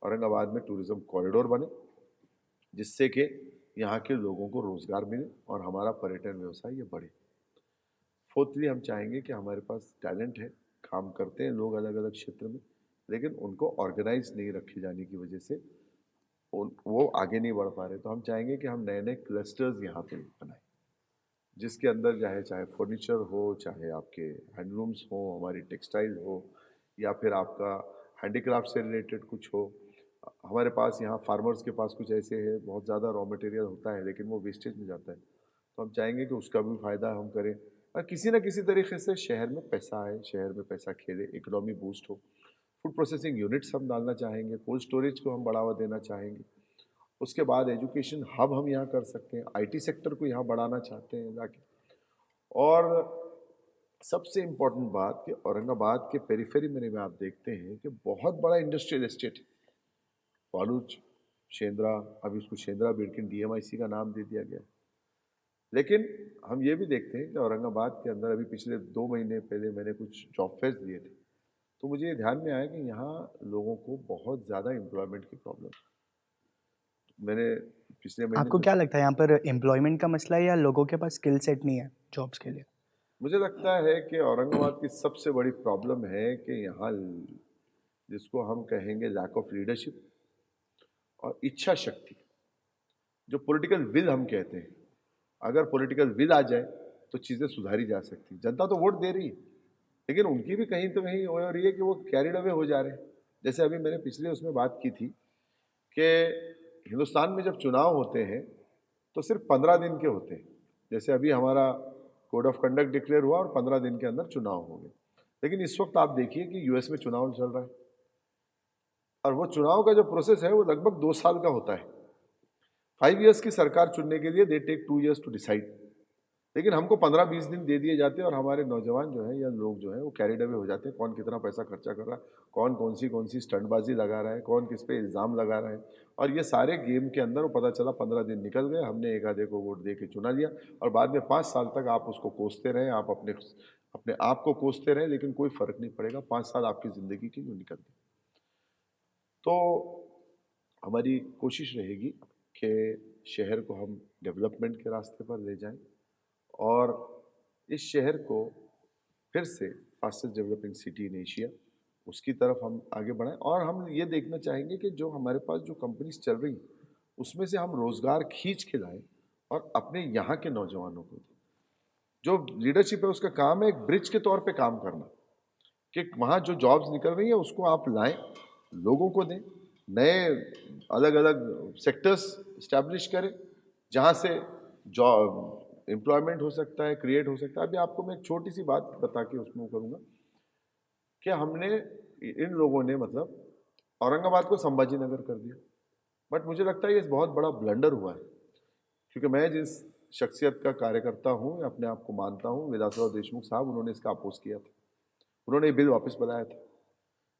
औरंगाबाद में टूरिज्म कॉरिडोर बने, जिससे कि यहाँ के लोगों को रोज़गार मिले और हमारा पर्यटन व्यवसाय ये बढ़े। फोर्थली, हम चाहेंगे कि हमारे पास टैलेंट है, काम करते हैं लोग अलग अलग क्षेत्र में, लेकिन उनको ऑर्गेनाइज नहीं रखे जाने की वजह से वो आगे नहीं बढ़ पा रहे। तो हम चाहेंगे कि हम नए नए क्लस्टर्स यहाँ पे बनाएं, जिसके अंदर चाहे चाहे फर्नीचर हो, चाहे आपके हैंडलूम्स हो, हमारी टेक्सटाइल हो, या फिर आपका हैंडीक्राफ्ट से रिलेटेड कुछ हो। हमारे पास यहाँ फार्मर्स के पास कुछ ऐसे है, बहुत ज़्यादा रॉ मटेरियल होता है लेकिन वो वेस्टेज में जाता है, तो हम चाहेंगे कि उसका भी फ़ायदा हम करें, और किसी न किसी तरीके से शहर में पैसा आए, शहर में पैसा खेले, इकोनॉमी बूस्ट हो। फूड प्रोसेसिंग यूनिट्स हम डालना चाहेंगे, कोल्ड स्टोरेज को हम बढ़ावा देना चाहेंगे, उसके बाद एजुकेशन हब हम यहाँ कर सकते हैं, आईटी सेक्टर को यहाँ बढ़ाना चाहते हैं जाके। और सबसे इम्पोर्टेंट बात कि औरंगाबाद के पेरिफेरी में आप देखते हैं कि बहुत बड़ा इंडस्ट्रियल एस्टेट है। फालूज, शेंद्रा, अभी उसको शेंद्रा बिडकिन डीएमआईसी का नाम दे दिया गया। लेकिन हम ये भी देखते हैं कि औरंगाबाद के अंदर अभी पिछले 2 महीने पहले मैंने कुछ जॉब फेयर्स दिए थे, तो मुझे ये ध्यान में आया कि यहाँ लोगों को बहुत ज़्यादा एम्प्लॉयमेंट की प्रॉब्लम। मैंने पिछले महीने आपको जो क्या लगता है यहाँ पर एम्प्लॉयमेंट का मसला है या लोगों के पास स्किल सेट नहीं है जॉब्स के लिए? मुझे लगता है कि औरंगाबाद की सबसे बड़ी प्रॉब्लम है कि यहाँ जिसको हम कहेंगे लैक ऑफ लीडरशिप और इच्छा शक्ति, जो पॉलिटिकल विल हम कहते हैं, अगर पॉलिटिकल विल आ जाए तो चीज़ें सुधारी जा सकती। जनता तो वोट दे रही है, लेकिन उनकी भी कहीं तो कहीं हो रही है कि वो कैरिड अवे हो जा रहे हैं। जैसे अभी मैंने पिछले उसमें बात की थी कि हिंदुस्तान में जब चुनाव होते हैं तो सिर्फ 15 दिन के होते हैं। जैसे अभी हमारा कोड ऑफ कंडक्ट डिक्लेयर हुआ और 15 दिन के अंदर चुनाव हो गए। लेकिन इस वक्त आप देखिए कि यूएस में चुनाव चल रहा है और वो चुनाव का जो प्रोसेस है वो लगभग 2 साल का होता है। 5 ईयर्स की सरकार चुनने के लिए they take 2 years to decide. लेकिन हमको 15-20 दिन दे दिए जाते हैं और हमारे नौजवान जो हैं या लोग जो हैं वो कैरिड अवे हो जाते हैं। कौन कितना पैसा खर्चा कर रहा है, कौन सी स्टंटबाजी लगा रहा है, कौन किस पे इल्ज़ाम लगा रहा है, और ये सारे गेम के अंदर वो पता चला 15 दिन निकल गए, हमने एक आधे को वोट दे के चुना लिया और बाद में 5 साल तक आप उसको कोसते रहें, आप अपने अपने आप को कोसते रहें, लेकिन कोई फ़र्क नहीं पड़ेगा। 5 साल आपकी ज़िंदगी की यूँ निकल गए। तो हमारी कोशिश रहेगी कि शहर को हम डेवलपमेंट के रास्ते पर ले जाएं और इस शहर को फिर से fastest developing city in Asia उसकी तरफ हम आगे बढ़ाएं। और हम ये देखना चाहेंगे कि जो हमारे पास जो कंपनीज चल रही उसमें से हम रोज़गार खींच के लाएं और अपने यहाँ के नौजवानों को दें। जो लीडरशिप है उसका काम है एक ब्रिज के तौर पे काम करना, कि वहाँ जो जॉब्स निकल रही है उसको आप लाएं, लोगों को दें, नए अलग अलग सेक्टर्स इस्टेब्लिश करें जहाँ से जॉब एम्प्लॉयमेंट हो सकता है, क्रिएट हो सकता है। अभी आपको मैं एक छोटी सी बात बता के उसमें करूँगा कि हमने इन लोगों ने मतलब औरंगाबाद को संभाजी नगर कर दिया, बट मुझे लगता है ये बहुत बड़ा ब्लंडर हुआ है, क्योंकि मैं जिस शख्सियत का कार्यकर्ता हूँ अपने आप को मानता हूँ, विलासराव देशमुख साहब, उन्होंने इसका अपोज किया था, उन्होंने ये बिल वापस बनाया था।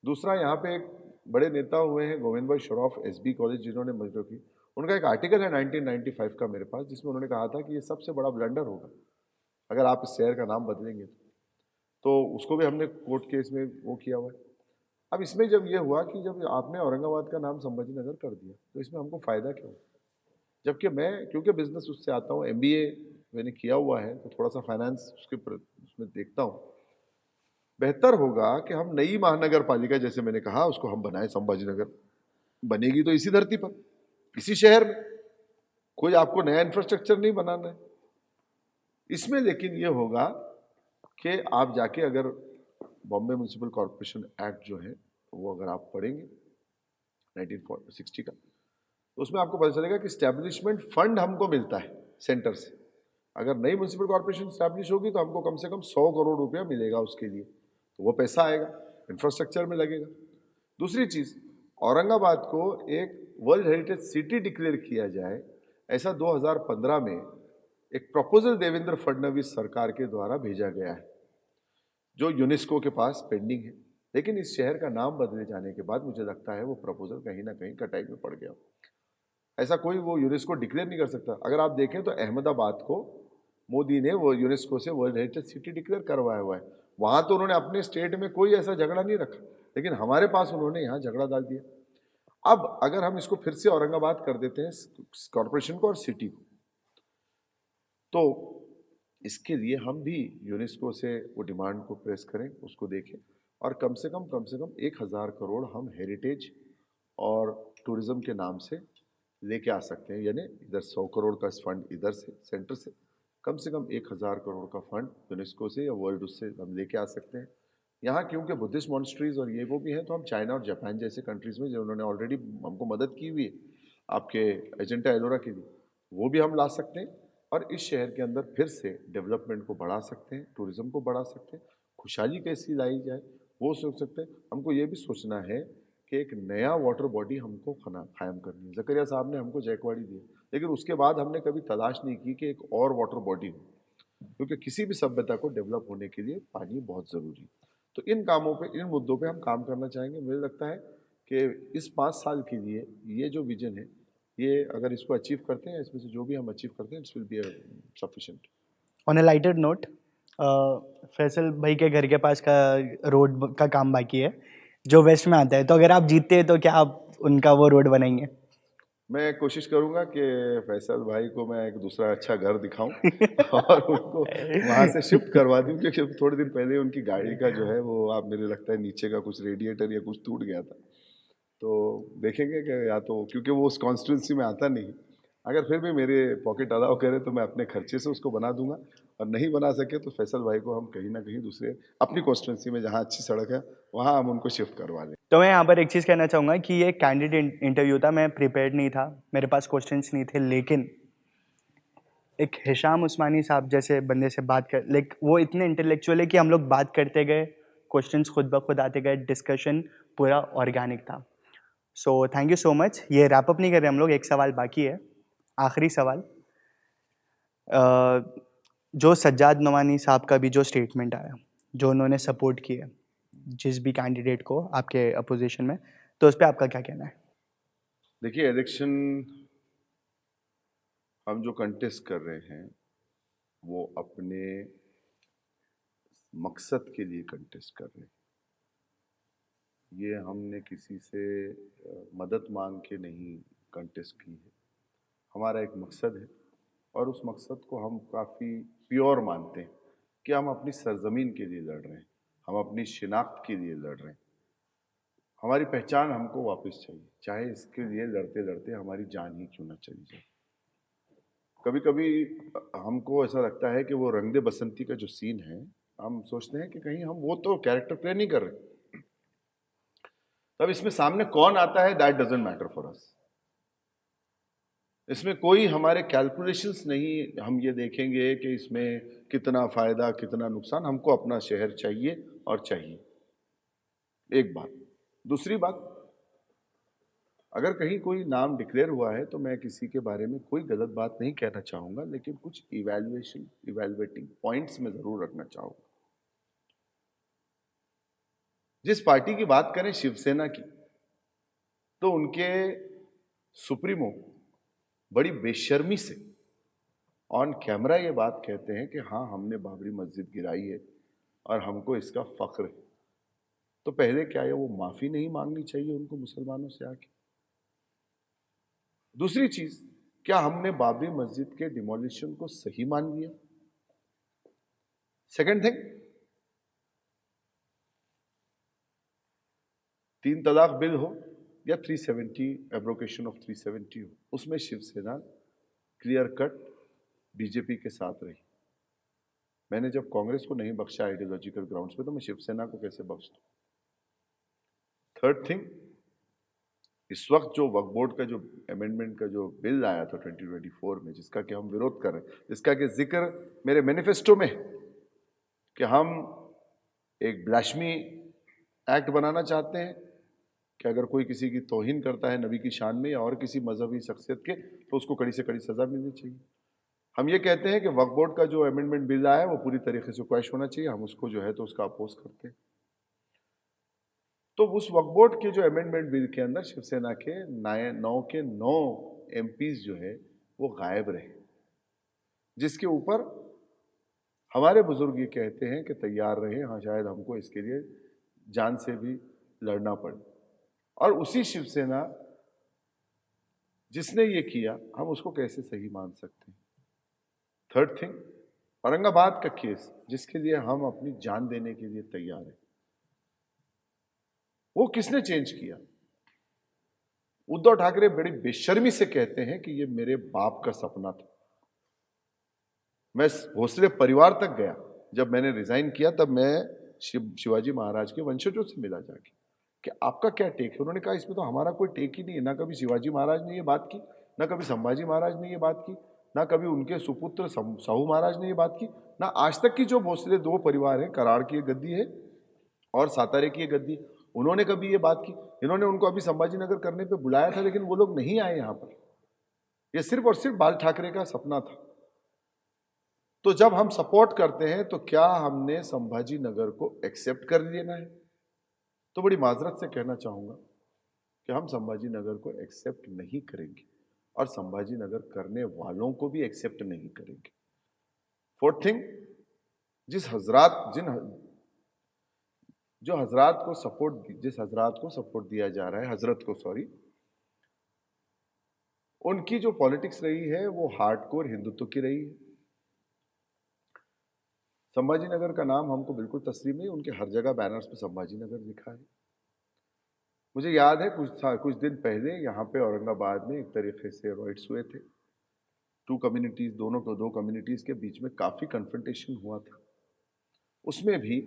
दूसरा, यहाँ पे एक बड़े नेता हुए हैं गोविंद भाई श्रॉफ एसबी कॉलेज, जिन्होंने मजदूर की, उनका एक आर्टिकल है 1995 का मेरे पास, जिसमें उन्होंने कहा था कि ये सबसे बड़ा ब्लंडर होगा अगर आप इस शहर का नाम बदलेंगे तो उसको भी हमने कोर्ट केस में वो किया हुआ है। अब इसमें जब ये हुआ कि जब आपने औरंगाबाद का नाम संभाजी नगर कर दिया तो इसमें हमको फ़ायदा क्या हुआ, जबकि मैं क्योंकि बिजनेस उससे आता हूँ, एमबीए मैंने किया हुआ है, तो थोड़ा सा फाइनेंस उसमें देखता हूँ। बेहतर होगा कि हम नई महानगर पालिका, जैसे मैंने कहा, उसको हम बनाए संभाजी नगर, बनेगी तो इसी धरती पर, इसी शहर में, कोई आपको नया इंफ्रास्ट्रक्चर नहीं बनाना है इसमें। लेकिन ये होगा कि आप जाके अगर बॉम्बे म्यूनिसिपल कॉरपोरेशन एक्ट जो है वो अगर आप पढ़ेंगे 1960 का, तो उसमें आपको पता चलेगा कि स्टैब्लिशमेंट फंड हमको मिलता है सेंटर से। अगर नई म्यूनिसिपल कॉरपोरेशन स्टैब्लिश होगी तो हमको कम से कम 100 करोड़ रुपया मिलेगा उसके लिए, तो वो पैसा आएगा इंफ्रास्ट्रक्चर में लगेगा। दूसरी चीज़, औरंगाबाद को एक वर्ल्ड हेरिटेज सिटी डिक्लेयर किया जाए, ऐसा 2015 में एक प्रपोजल देवेंद्र फडणवीस सरकार के द्वारा भेजा गया है, जो यूनेस्को के पास पेंडिंग है। लेकिन इस शहर का नाम बदले जाने के बाद मुझे लगता है वो प्रपोजल कहीं ना कहीं कटाई में पड़ गया। ऐसा कोई वो यूनेस्को डिक्लेयर नहीं कर सकता। अगर आप देखें तो अहमदाबाद को मोदी ने वो यूनेस्को से वर्ल्ड हेरिटेज सिटी डिक्लेयर करवाया हुआ है। वहाँ तो उन्होंने अपने स्टेट में कोई ऐसा झगड़ा नहीं रखा, लेकिन हमारे पास उन्होंने यहाँ झगड़ा डाल दिया। अब अगर हम इसको फिर से औरंगाबाद कर देते हैं कॉरपोरेशन को और सिटी को, तो इसके लिए हम भी यूनेस्को से वो डिमांड को प्रेस करें, उसको देखें और कम से कम 1000 करोड़ हम हेरिटेज और टूरिज्म के नाम से लेके आ सकते हैं। यानी इधर 100 करोड़ का फंड इधर से सेंटर से, कम 1000 करोड़ का फंड यूनेस्को से या वर्ल्ड उससे हम लेके आ सकते हैं। यहाँ क्योंकि बुद्धिस्ट मॉन्स्ट्रीज और ये वो भी हैं, तो हम चाइना और जापान जैसे कंट्रीज़ में, जिन्होंने ऑलरेडी हमको मदद की हुई है आपके एजेंटा एलोरा के लिए, वो भी हम ला सकते हैं और इस शहर के अंदर फिर से डेवलपमेंट को बढ़ा सकते हैं, टूरिज़्म को बढ़ा सकते हैं। खुशहाली कैसी लाई जाए वो सोच सकते हैं। हमको ये भी सोचना है कि एक नया वाटर बॉडी हमको कायम करनी है। जकरिया साहब ने हमको जयकवाड़ी दी, लेकिन उसके बाद हमने कभी तलाश नहीं की कि एक और वाटर बॉडी हो, क्योंकि किसी भी सभ्यता को डेवलप होने के लिए पानी बहुत ज़रूरी है। तो इन कामों पे, इन मुद्दों पे हम काम करना चाहेंगे। मुझे लगता है कि इस 5 साल के लिए ये जो विजन है, ये अगर इसको अचीव करते हैं, इसमें से जो भी हम अचीव करते हैं, it's will be sufficient. On a lighter note, Faisal भाई के घर के पास का रोड का काम बाकी है जो वेस्ट में आता है, तो अगर आप जीतते हैं तो क्या आप उनका वो रोड बनाएंगे? मैं कोशिश करूंगा कि फैसल भाई को मैं एक दूसरा अच्छा घर दिखाऊं और उनको वहां से शिफ्ट करवा दूं, क्योंकि थोड़े दिन पहले उनकी गाड़ी का जो है वो, आप मेरे लगता है नीचे का कुछ रेडिएटर या कुछ टूट गया था। तो देखेंगे कि या तो, क्योंकि वो उस कॉन्स्टिट्यूंसी में आता नहीं, अगर फिर भी मेरे पॉकेट अलाउ करे तो मैं अपने खर्चे से उसको बना दूंगा, और नहीं बना सके तो फैसल भाई को हम कहीं ना कहीं दूसरे अपनी कॉन्स्टिट्यूंसी में जहाँ अच्छी सड़क है वहाँ हम उनको शिफ्ट करवा लें। तो मैं यहाँ पर एक चीज़ कहना चाहूँगा कि ये कैंडिडेट इंटरव्यू था, मैं प्रिपेयर्ड नहीं था, मेरे पास क्वेश्चंस नहीं थे, लेकिन एक हिशाम उस्मानी साहब जैसे बंदे से बात कर, लाइक वो इतने इंटेलेक्चुअल है कि हम लोग बात करते गए, क्वेश्चंस खुद ब खुद आते गए, डिस्कशन पूरा ऑर्गेनिक था। So thank you so much. ये रैप अप नहीं कर रहे हम लोग, एक सवाल बाकी है, आखिरी सवाल। जो सज्जाद नवानी साहब का भी जो स्टेटमेंट आया, जो उन्होंने सपोर्ट किया जिस भी कैंडिडेट को आपके अपोजिशन में, तो उस पर आपका क्या कहना है? देखिए, इलेक्शन हम जो कंटेस्ट कर रहे हैं वो अपने मकसद के लिए कंटेस्ट कर रहे हैं। ये हमने किसी से मदद मांग के नहीं कंटेस्ट की है। हमारा एक मकसद है, और उस मकसद को हम काफ़ी प्योर मानते हैं कि हम अपनी सरजमीन के लिए लड़ रहे हैं, हम अपनी शिनाख्त के लिए लड़ रहे हैं। हमारी पहचान हमको वापस चाहिए, चाहे इसके लिए लड़ते लड़ते हमारी जान ही क्यों ना चली जाए। कभी कभी हमको ऐसा लगता है कि वो रंग दे बसंती का जो सीन है, हम सोचते हैं कि कहीं हम वो तो कैरेक्टर प्ले नहीं कर रहे। तब इसमें सामने कौन आता है, that doesn't matter for us. इसमें कोई हमारे कैलकुलेशंस नहीं, हम ये देखेंगे कि इसमें कितना फायदा कितना नुकसान। हमको अपना शहर चाहिए और चाहिए, एक बात। दूसरी बात, अगर कहीं कोई नाम डिक्लेयर हुआ है तो मैं किसी के बारे में कोई गलत बात नहीं कहना चाहूंगा, लेकिन कुछ इवैल्यूएटिंग पॉइंट्स में जरूर रखना चाहूंगा। जिस पार्टी की बात करें, शिवसेना की, तो उनके सुप्रीमो बड़ी बेशर्मी से ऑन कैमरा ये बात कहते हैं कि हाँ, हमने बाबरी मस्जिद गिराई है और हमको इसका फख्र है। तो पहले क्या है, वो माफी नहीं मांगनी चाहिए उनको मुसलमानों से आके? दूसरी चीज, क्या हमने बाबरी मस्जिद के डिमोलिशन को सही मान लिया? सेकंड थिंग, 3 तलाक बिल हो या 370 एब्रोकेशन ऑफ 370 हो, उसमें शिवसेना क्लियर कट बीजेपी के साथ रही। मैंने जब कांग्रेस को नहीं बख्शा आइडियोलॉजिकल ग्राउंड्स पे, तो मैं शिवसेना को कैसे बख्श दूं? थर्ड थिंग, इस वक्त जो वक्फ बोर्ड का जो अमेंडमेंट का जो बिल आया था 2024 में, जिसका कि हम विरोध कर रहे हैं, जिसका कि जिक्र मेरे मैनिफेस्टो में है कि हम एक ब्लास्फेमी एक्ट बनाना चाहते हैं कि अगर कोई किसी की तौहीन करता है नबी की शान में या और किसी मजहबी शख्सियत के, तो उसको कड़ी से कड़ी सजा मिलनी चाहिए। हम ये कहते हैं कि वक्फ बोर्ड का जो अमेंडमेंट बिल आया है वो पूरी तरीके से क्वैश होना चाहिए, हम उसको जो है तो उसका अपोज करते हैं। तो उस वक्फ बोर्ड के जो अमेंडमेंट बिल के अंदर शिवसेना के 9 एमपीज जो है वो गायब रहे, जिसके ऊपर हमारे बुजुर्ग ये कहते हैं कि तैयार रहे, हाँ शायद हमको इसके लिए जान से भी लड़ना पड़े। और उसी शिवसेना जिसने ये किया, हम उसको कैसे सही मान सकते हैं? थर्ड थिंग, औरंगाबाद का केस जिसके लिए हम अपनी जान देने के लिए तैयार हैं, वो किसने चेंज किया? उद्धव ठाकरे बड़ी बेशर्मी से कहते हैं कि ये मेरे बाप का सपना था। मैं भोसले परिवार तक गया, जब मैंने रिजाइन किया तब मैं शिवाजी महाराज के वंशजों से मिला जाके कि आपका क्या टेक है। उन्होंने कहा इसमें तो हमारा कोई टेक ही नहीं है, ना कभी शिवाजी महाराज ने ये बात की, ना कभी संभाजी महाराज ने ये बात की, ना कभी उनके सुपुत्र साहू महाराज ने ये बात की, ना आज तक की जो भोसले 2 परिवार हैं, कराड़ की ये गद्दी है और सातारे की ये गद्दी, उन्होंने कभी ये बात की? इन्होंने उनको अभी संभाजी नगर करने पे बुलाया था, लेकिन वो लोग नहीं आए यहाँ पर। ये सिर्फ और सिर्फ बाल ठाकरे का सपना था। तो जब हम सपोर्ट करते हैं तो क्या हमने संभाजी नगर को एक्सेप्ट कर लेना है? तो बड़ी माजरत से कहना चाहूंगा कि हम संभाजी नगर को एक्सेप्ट नहीं करेंगे और संभाजी नगर करने वालों को भी एक्सेप्ट नहीं करेंगे। फोर्थ थिंग, जिस हजरात को सपोर्ट दिया जा रहा है, हजरत को सॉरी, उनकी जो पॉलिटिक्स रही है वो हार्डकोर हिंदुत्व की रही है। संभाजी नगर का नाम हमको बिल्कुल तस्लीम नहीं, उनके हर जगह बैनर्स पे संभाजी नगर लिखा है। मुझे याद है कुछ दिन पहले यहाँ पे औरंगाबाद में एक तरीके से रॉइट्स हुए थे। दो कम्युनिटीज के बीच में काफी कन्फ्रंटेशन हुआ था। उसमें भी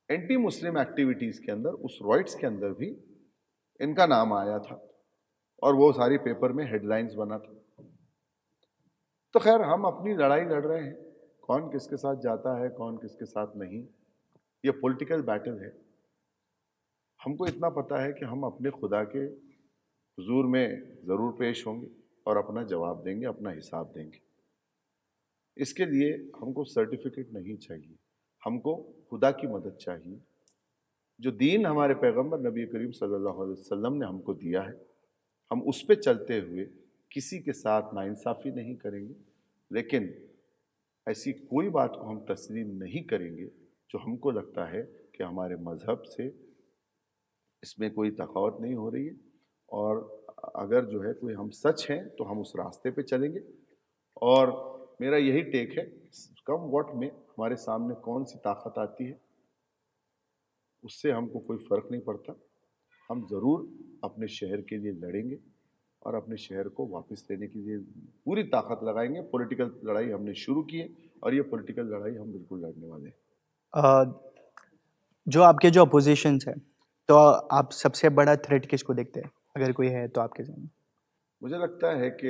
एंटी मुस्लिम एक्टिविटीज के अंदर, उस रॉइट्स के अंदर भी इनका नाम आया था और वो सारी पेपर में हेडलाइंस बना था। तो खैर, हम अपनी लड़ाई लड़ रहे हैं, कौन किसके साथ जाता है कौन किसके साथ नहीं, ये पॉलिटिकल बैटल है। हमको इतना पता है कि हम अपने खुदा के हुजूर में जरूर पेश होंगे और अपना जवाब देंगे, अपना हिसाब देंगे। इसके लिए हमको सर्टिफिकेट नहीं चाहिए, हमको खुदा की मदद चाहिए। जो दीन हमारे पैगंबर नबी करीम सल्लल्लाहु अलैहि वसल्लम ने हमको दिया है, हम उस पे चलते हुए किसी के साथ नाइंसाफ़ी नहीं करेंगे, लेकिन ऐसी कोई बात को हम तस्लीम नहीं करेंगे जो हमको लगता है कि हमारे मज़हब से इसमें कोई तफावत नहीं हो रही है। और अगर जो है कोई हम सच हैं तो हम उस रास्ते पे चलेंगे। और मेरा यही टेक है, कम वॉट में हमारे सामने कौन सी ताकत आती है उससे हमको कोई फ़र्क नहीं पड़ता। हम ज़रूर अपने शहर के लिए लड़ेंगे और अपने शहर को वापस लेने के लिए पूरी ताकत लगाएंगे। पॉलिटिकल लड़ाई हमने शुरू की है और ये पॉलिटिकल लड़ाई हम बिल्कुल लड़ने वाले हैं। जो आपके जो अपोजिशंस है, तो आप सबसे बड़ा थ्रेट किसको देखते हैं, अगर कोई है तो आपके सामने? मुझे लगता है कि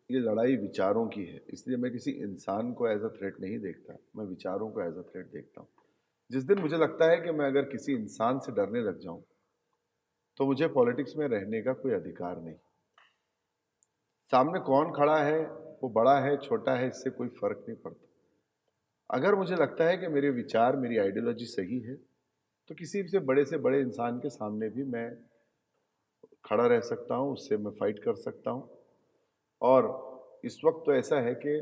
ये लड़ाई विचारों की है, इसलिए मैं किसी इंसान को एज अ थ्रेट नहीं देखता, मैं विचारों को एज अ थ्रेट देखता हूँ। जिस दिन मुझे लगता है कि मैं अगर किसी इंसान से डरने लग जाऊं तो मुझे पॉलिटिक्स में रहने का कोई अधिकार नहीं। सामने कौन खड़ा है, वो बड़ा है छोटा है, इससे कोई फर्क नहीं पड़ता। अगर मुझे लगता है कि मेरे विचार, मेरी आइडियोलॉजी सही है, तो किसी से बड़े इंसान के सामने भी मैं खड़ा रह सकता हूँ, उससे मैं फाइट कर सकता हूँ। और इस वक्त तो ऐसा है कि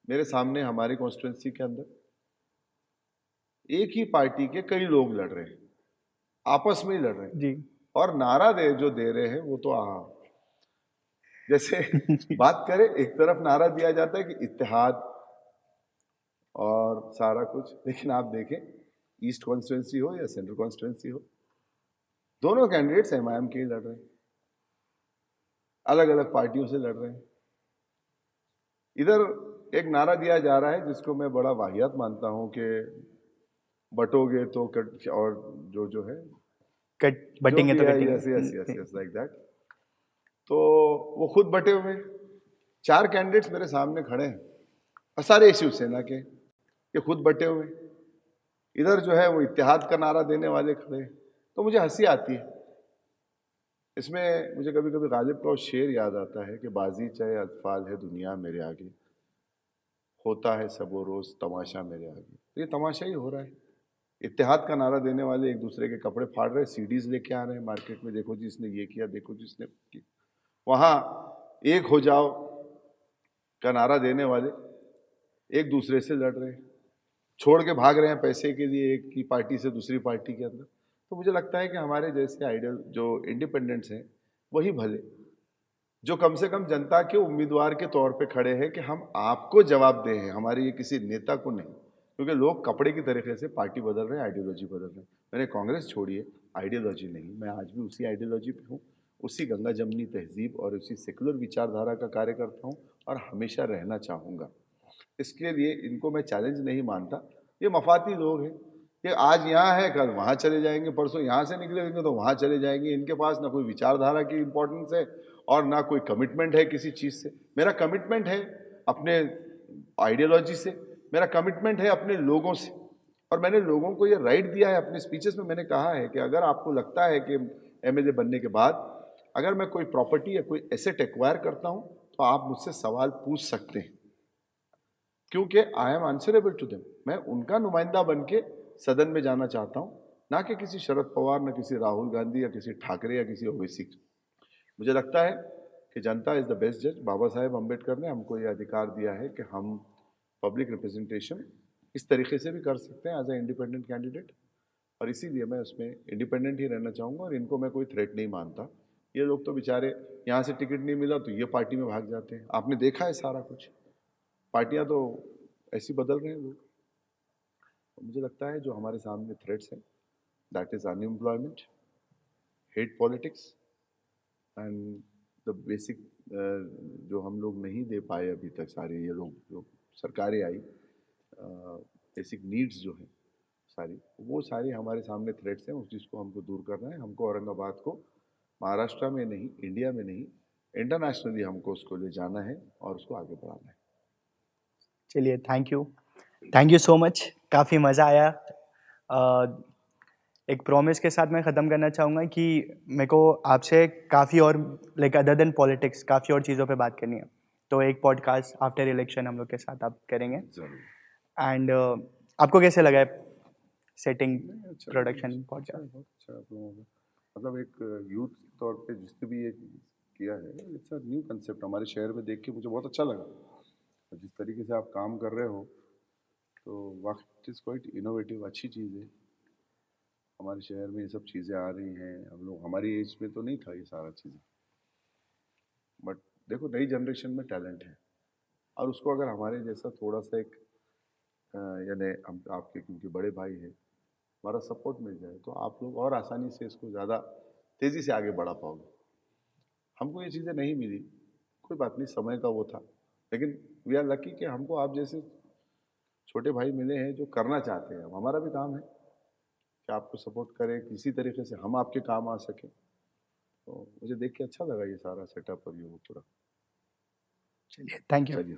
मेरे सामने हमारी कॉन्स्टिट्यूंसी के अंदर एक ही पार्टी के कई लोग लड़ रहे हैं, आपस में ही लड़ रहे हैं जी। और नारा जो दे रहे हैं वो तो जैसे बात करें, एक तरफ नारा दिया जाता है कि इत्तेहाद और सारा कुछ, लेकिन आप देखें ईस्ट कॉन्स्टिट्यूंसी हो या सेंट्रल कॉन्स्टिट्यूंसी हो, दोनों कैंडिडेट्स एमआईएम के ही लड़ रहे हैं, अलग अलग पार्टियों से लड़ रहे हैं। इधर एक नारा दिया जा रहा है जिसको मैं बड़ा वाहियात मानता हूं कि बटोगे तो कट, और जो है बटेंगे तो यस यस यस कटेंगे। Yes like that. तो वो खुद बटे हुए, 4 कैंडिडेट्स मेरे सामने खड़े हैं और सारे शिवसेना के, ये खुद बटे हुए। इधर जो है वो इत्तेहाद का नारा देने वाले खड़े हैं। तो मुझे हंसी आती है इसमें। मुझे कभी कभी गालिब का वो शेर याद आता है कि बाजी चाहे अतफाल है दुनिया मेरे आगे, होता है सबो रोज तमाशा मेरे आगे। तो ये तमाशा ही हो रहा है। इत्तेहाद का नारा देने वाले एक दूसरे के कपड़े फाड़ रहे हैं, सीडीज लेके आ रहे हैं मार्केट में, देखो जी इसने ये किया, देखो जी इसने किया। वहाँ एक हो जाओ का नारा देने वाले एक दूसरे से लड़ रहे हैं, छोड़ के भाग रहे हैं पैसे के लिए एक की पार्टी से दूसरी पार्टी के अंदर। तो मुझे लगता है कि हमारे जैसे आइडियल जो इंडिपेंडेंट्स हैं वही भले, जो कम से कम जनता के उम्मीदवार के तौर पे खड़े हैं कि हम आपको जवाब दे हैं, हमारे ये किसी नेता को नहीं। क्योंकि लोग कपड़े की तरीके से पार्टी बदल रहे हैं, आइडियोलॉजी बदल रहे हैं। मैंने कांग्रेस छोड़ी है, आइडियोलॉजी नहीं, मैं आज भी उसी आइडियोलॉजी पे हूँ, उसी गंगा जमनी तहजीब और उसी सेकुलर विचारधारा का कार्य करता हूँ और हमेशा रहना चाहूँगा। इसके लिए इनको मैं चैलेंज नहीं मानता। ये मफाती लोग हैं, ये आज यहाँ है कल वहाँ चले जाएंगे, परसों यहाँ से निकलेंगे तो वहाँ चले जाएंगे। इनके पास ना कोई विचारधारा की इंपॉर्टेंस है और ना कोई कमिटमेंट है किसी चीज़ से। मेरा कमिटमेंट है अपने आइडियोलॉजी से, मेरा कमिटमेंट है अपने लोगों से। और मैंने लोगों को ये राइट दिया है, अपने स्पीचेस में मैंने कहा है कि अगर आपको लगता है कि एमएलए बनने के बाद अगर मैं कोई प्रॉपर्टी या कोई एसेट एक्वायर करता हूं तो आप मुझसे सवाल पूछ सकते हैं, क्योंकि I am answerable to them. मैं उनका नुमाइंदा बन के सदन में जाना चाहता हूं, ना कि किसी शरद पवार, ना किसी राहुल गांधी या किसी ठाकरे या किसी ओवैसी। मुझे लगता है कि जनता इज द बेस्ट जज। बाबा साहेब अम्बेडकर ने हमको ये अधिकार दिया है कि हम पब्लिक रिप्रेजेंटेशन इस तरीके से भी कर सकते हैं एज ए इंडिपेंडेंट कैंडिडेट, और इसीलिए मैं उसमें इंडिपेंडेंट ही रहना चाहूँगा। और इनको मैं कोई थ्रेट नहीं मानता। ये लोग तो बेचारे यहाँ से टिकट नहीं मिला तो ये पार्टी में भाग जाते हैं। आपने देखा है सारा कुछ, पार्टियां तो ऐसी बदल रहे हैं लोग। मुझे लगता है जो हमारे सामने थ्रेट्स हैं, that is unemployment, hate politics and the basic जो हम लोग नहीं दे पाए अभी तक, सारे ये लोग जो सरकारें आई, बेसिक नीड्स जो हैं सारी, वो सारी हमारे सामने थ्रेट्स हैं। उस चीज़ को हमको दूर करना है। हमको औरंगाबाद को महाराष्ट्र में नहीं, इंडिया में नहीं, इंटरनेशनली हमको उसको ले जाना है और उसको आगे बढ़ाना है। चलिए, थैंक यू सो मच, काफ़ी मज़ा आया। अ, एक प्रॉमिस के साथ मैं ख़त्म करना चाहूँगा कि मेरे को आपसे काफ़ी और लाइक अदर देन पॉलिटिक्स काफ़ी और चीज़ों पे बात करनी है। तो एक पॉडकास्ट आफ्टर इलेक्शन हम लोग के साथ आप करेंगे। जरूर। एंड आपको कैसे लगा है सेटिंग नहीं, अच्छा है, प्रोडक्शन अच्छा है, पॉडकास्ट? बहुत अच्छा है आप लोगों का। मतलब एक यूथ के तौर पे जिसने भी ये किया है, इट्स अ न्यू कंसेप्ट। हमारे शहर में देख के मुझे बहुत अच्छा लगा। और जिस तरीके से आप काम कर रहे हो तो वाकई इट इज़ क्वाइट इनोवेटिव, अच्छी चीज़ है। हमारे शहर में ये सब चीज़ें आ रही हैं, हम लोग हमारी एज में तो नहीं था ये सारा चीज़ें। बट देखो, नई जनरेशन में टैलेंट है, और उसको अगर हमारे जैसा थोड़ा सा एक यानी हम आपके क्योंकि बड़े भाई हैं, हमारा सपोर्ट मिल जाए तो आप लोग और आसानी से इसको ज़्यादा तेज़ी से आगे बढ़ा पाओगे। हमको ये चीज़ें नहीं मिली, कोई बात नहीं, समय का वो था। लेकिन वी आर लकी कि हमको आप जैसे छोटे भाई मिले हैं जो करना चाहते हैं। अब हमारा भी काम है कि आपको सपोर्ट करें, किसी तरीके से हम आपके काम आ सकें। तो मुझे देख के अच्छा लगा ये सारा सेटअप और ये वो पूरा। चलिए, थैंक यू। चलिए।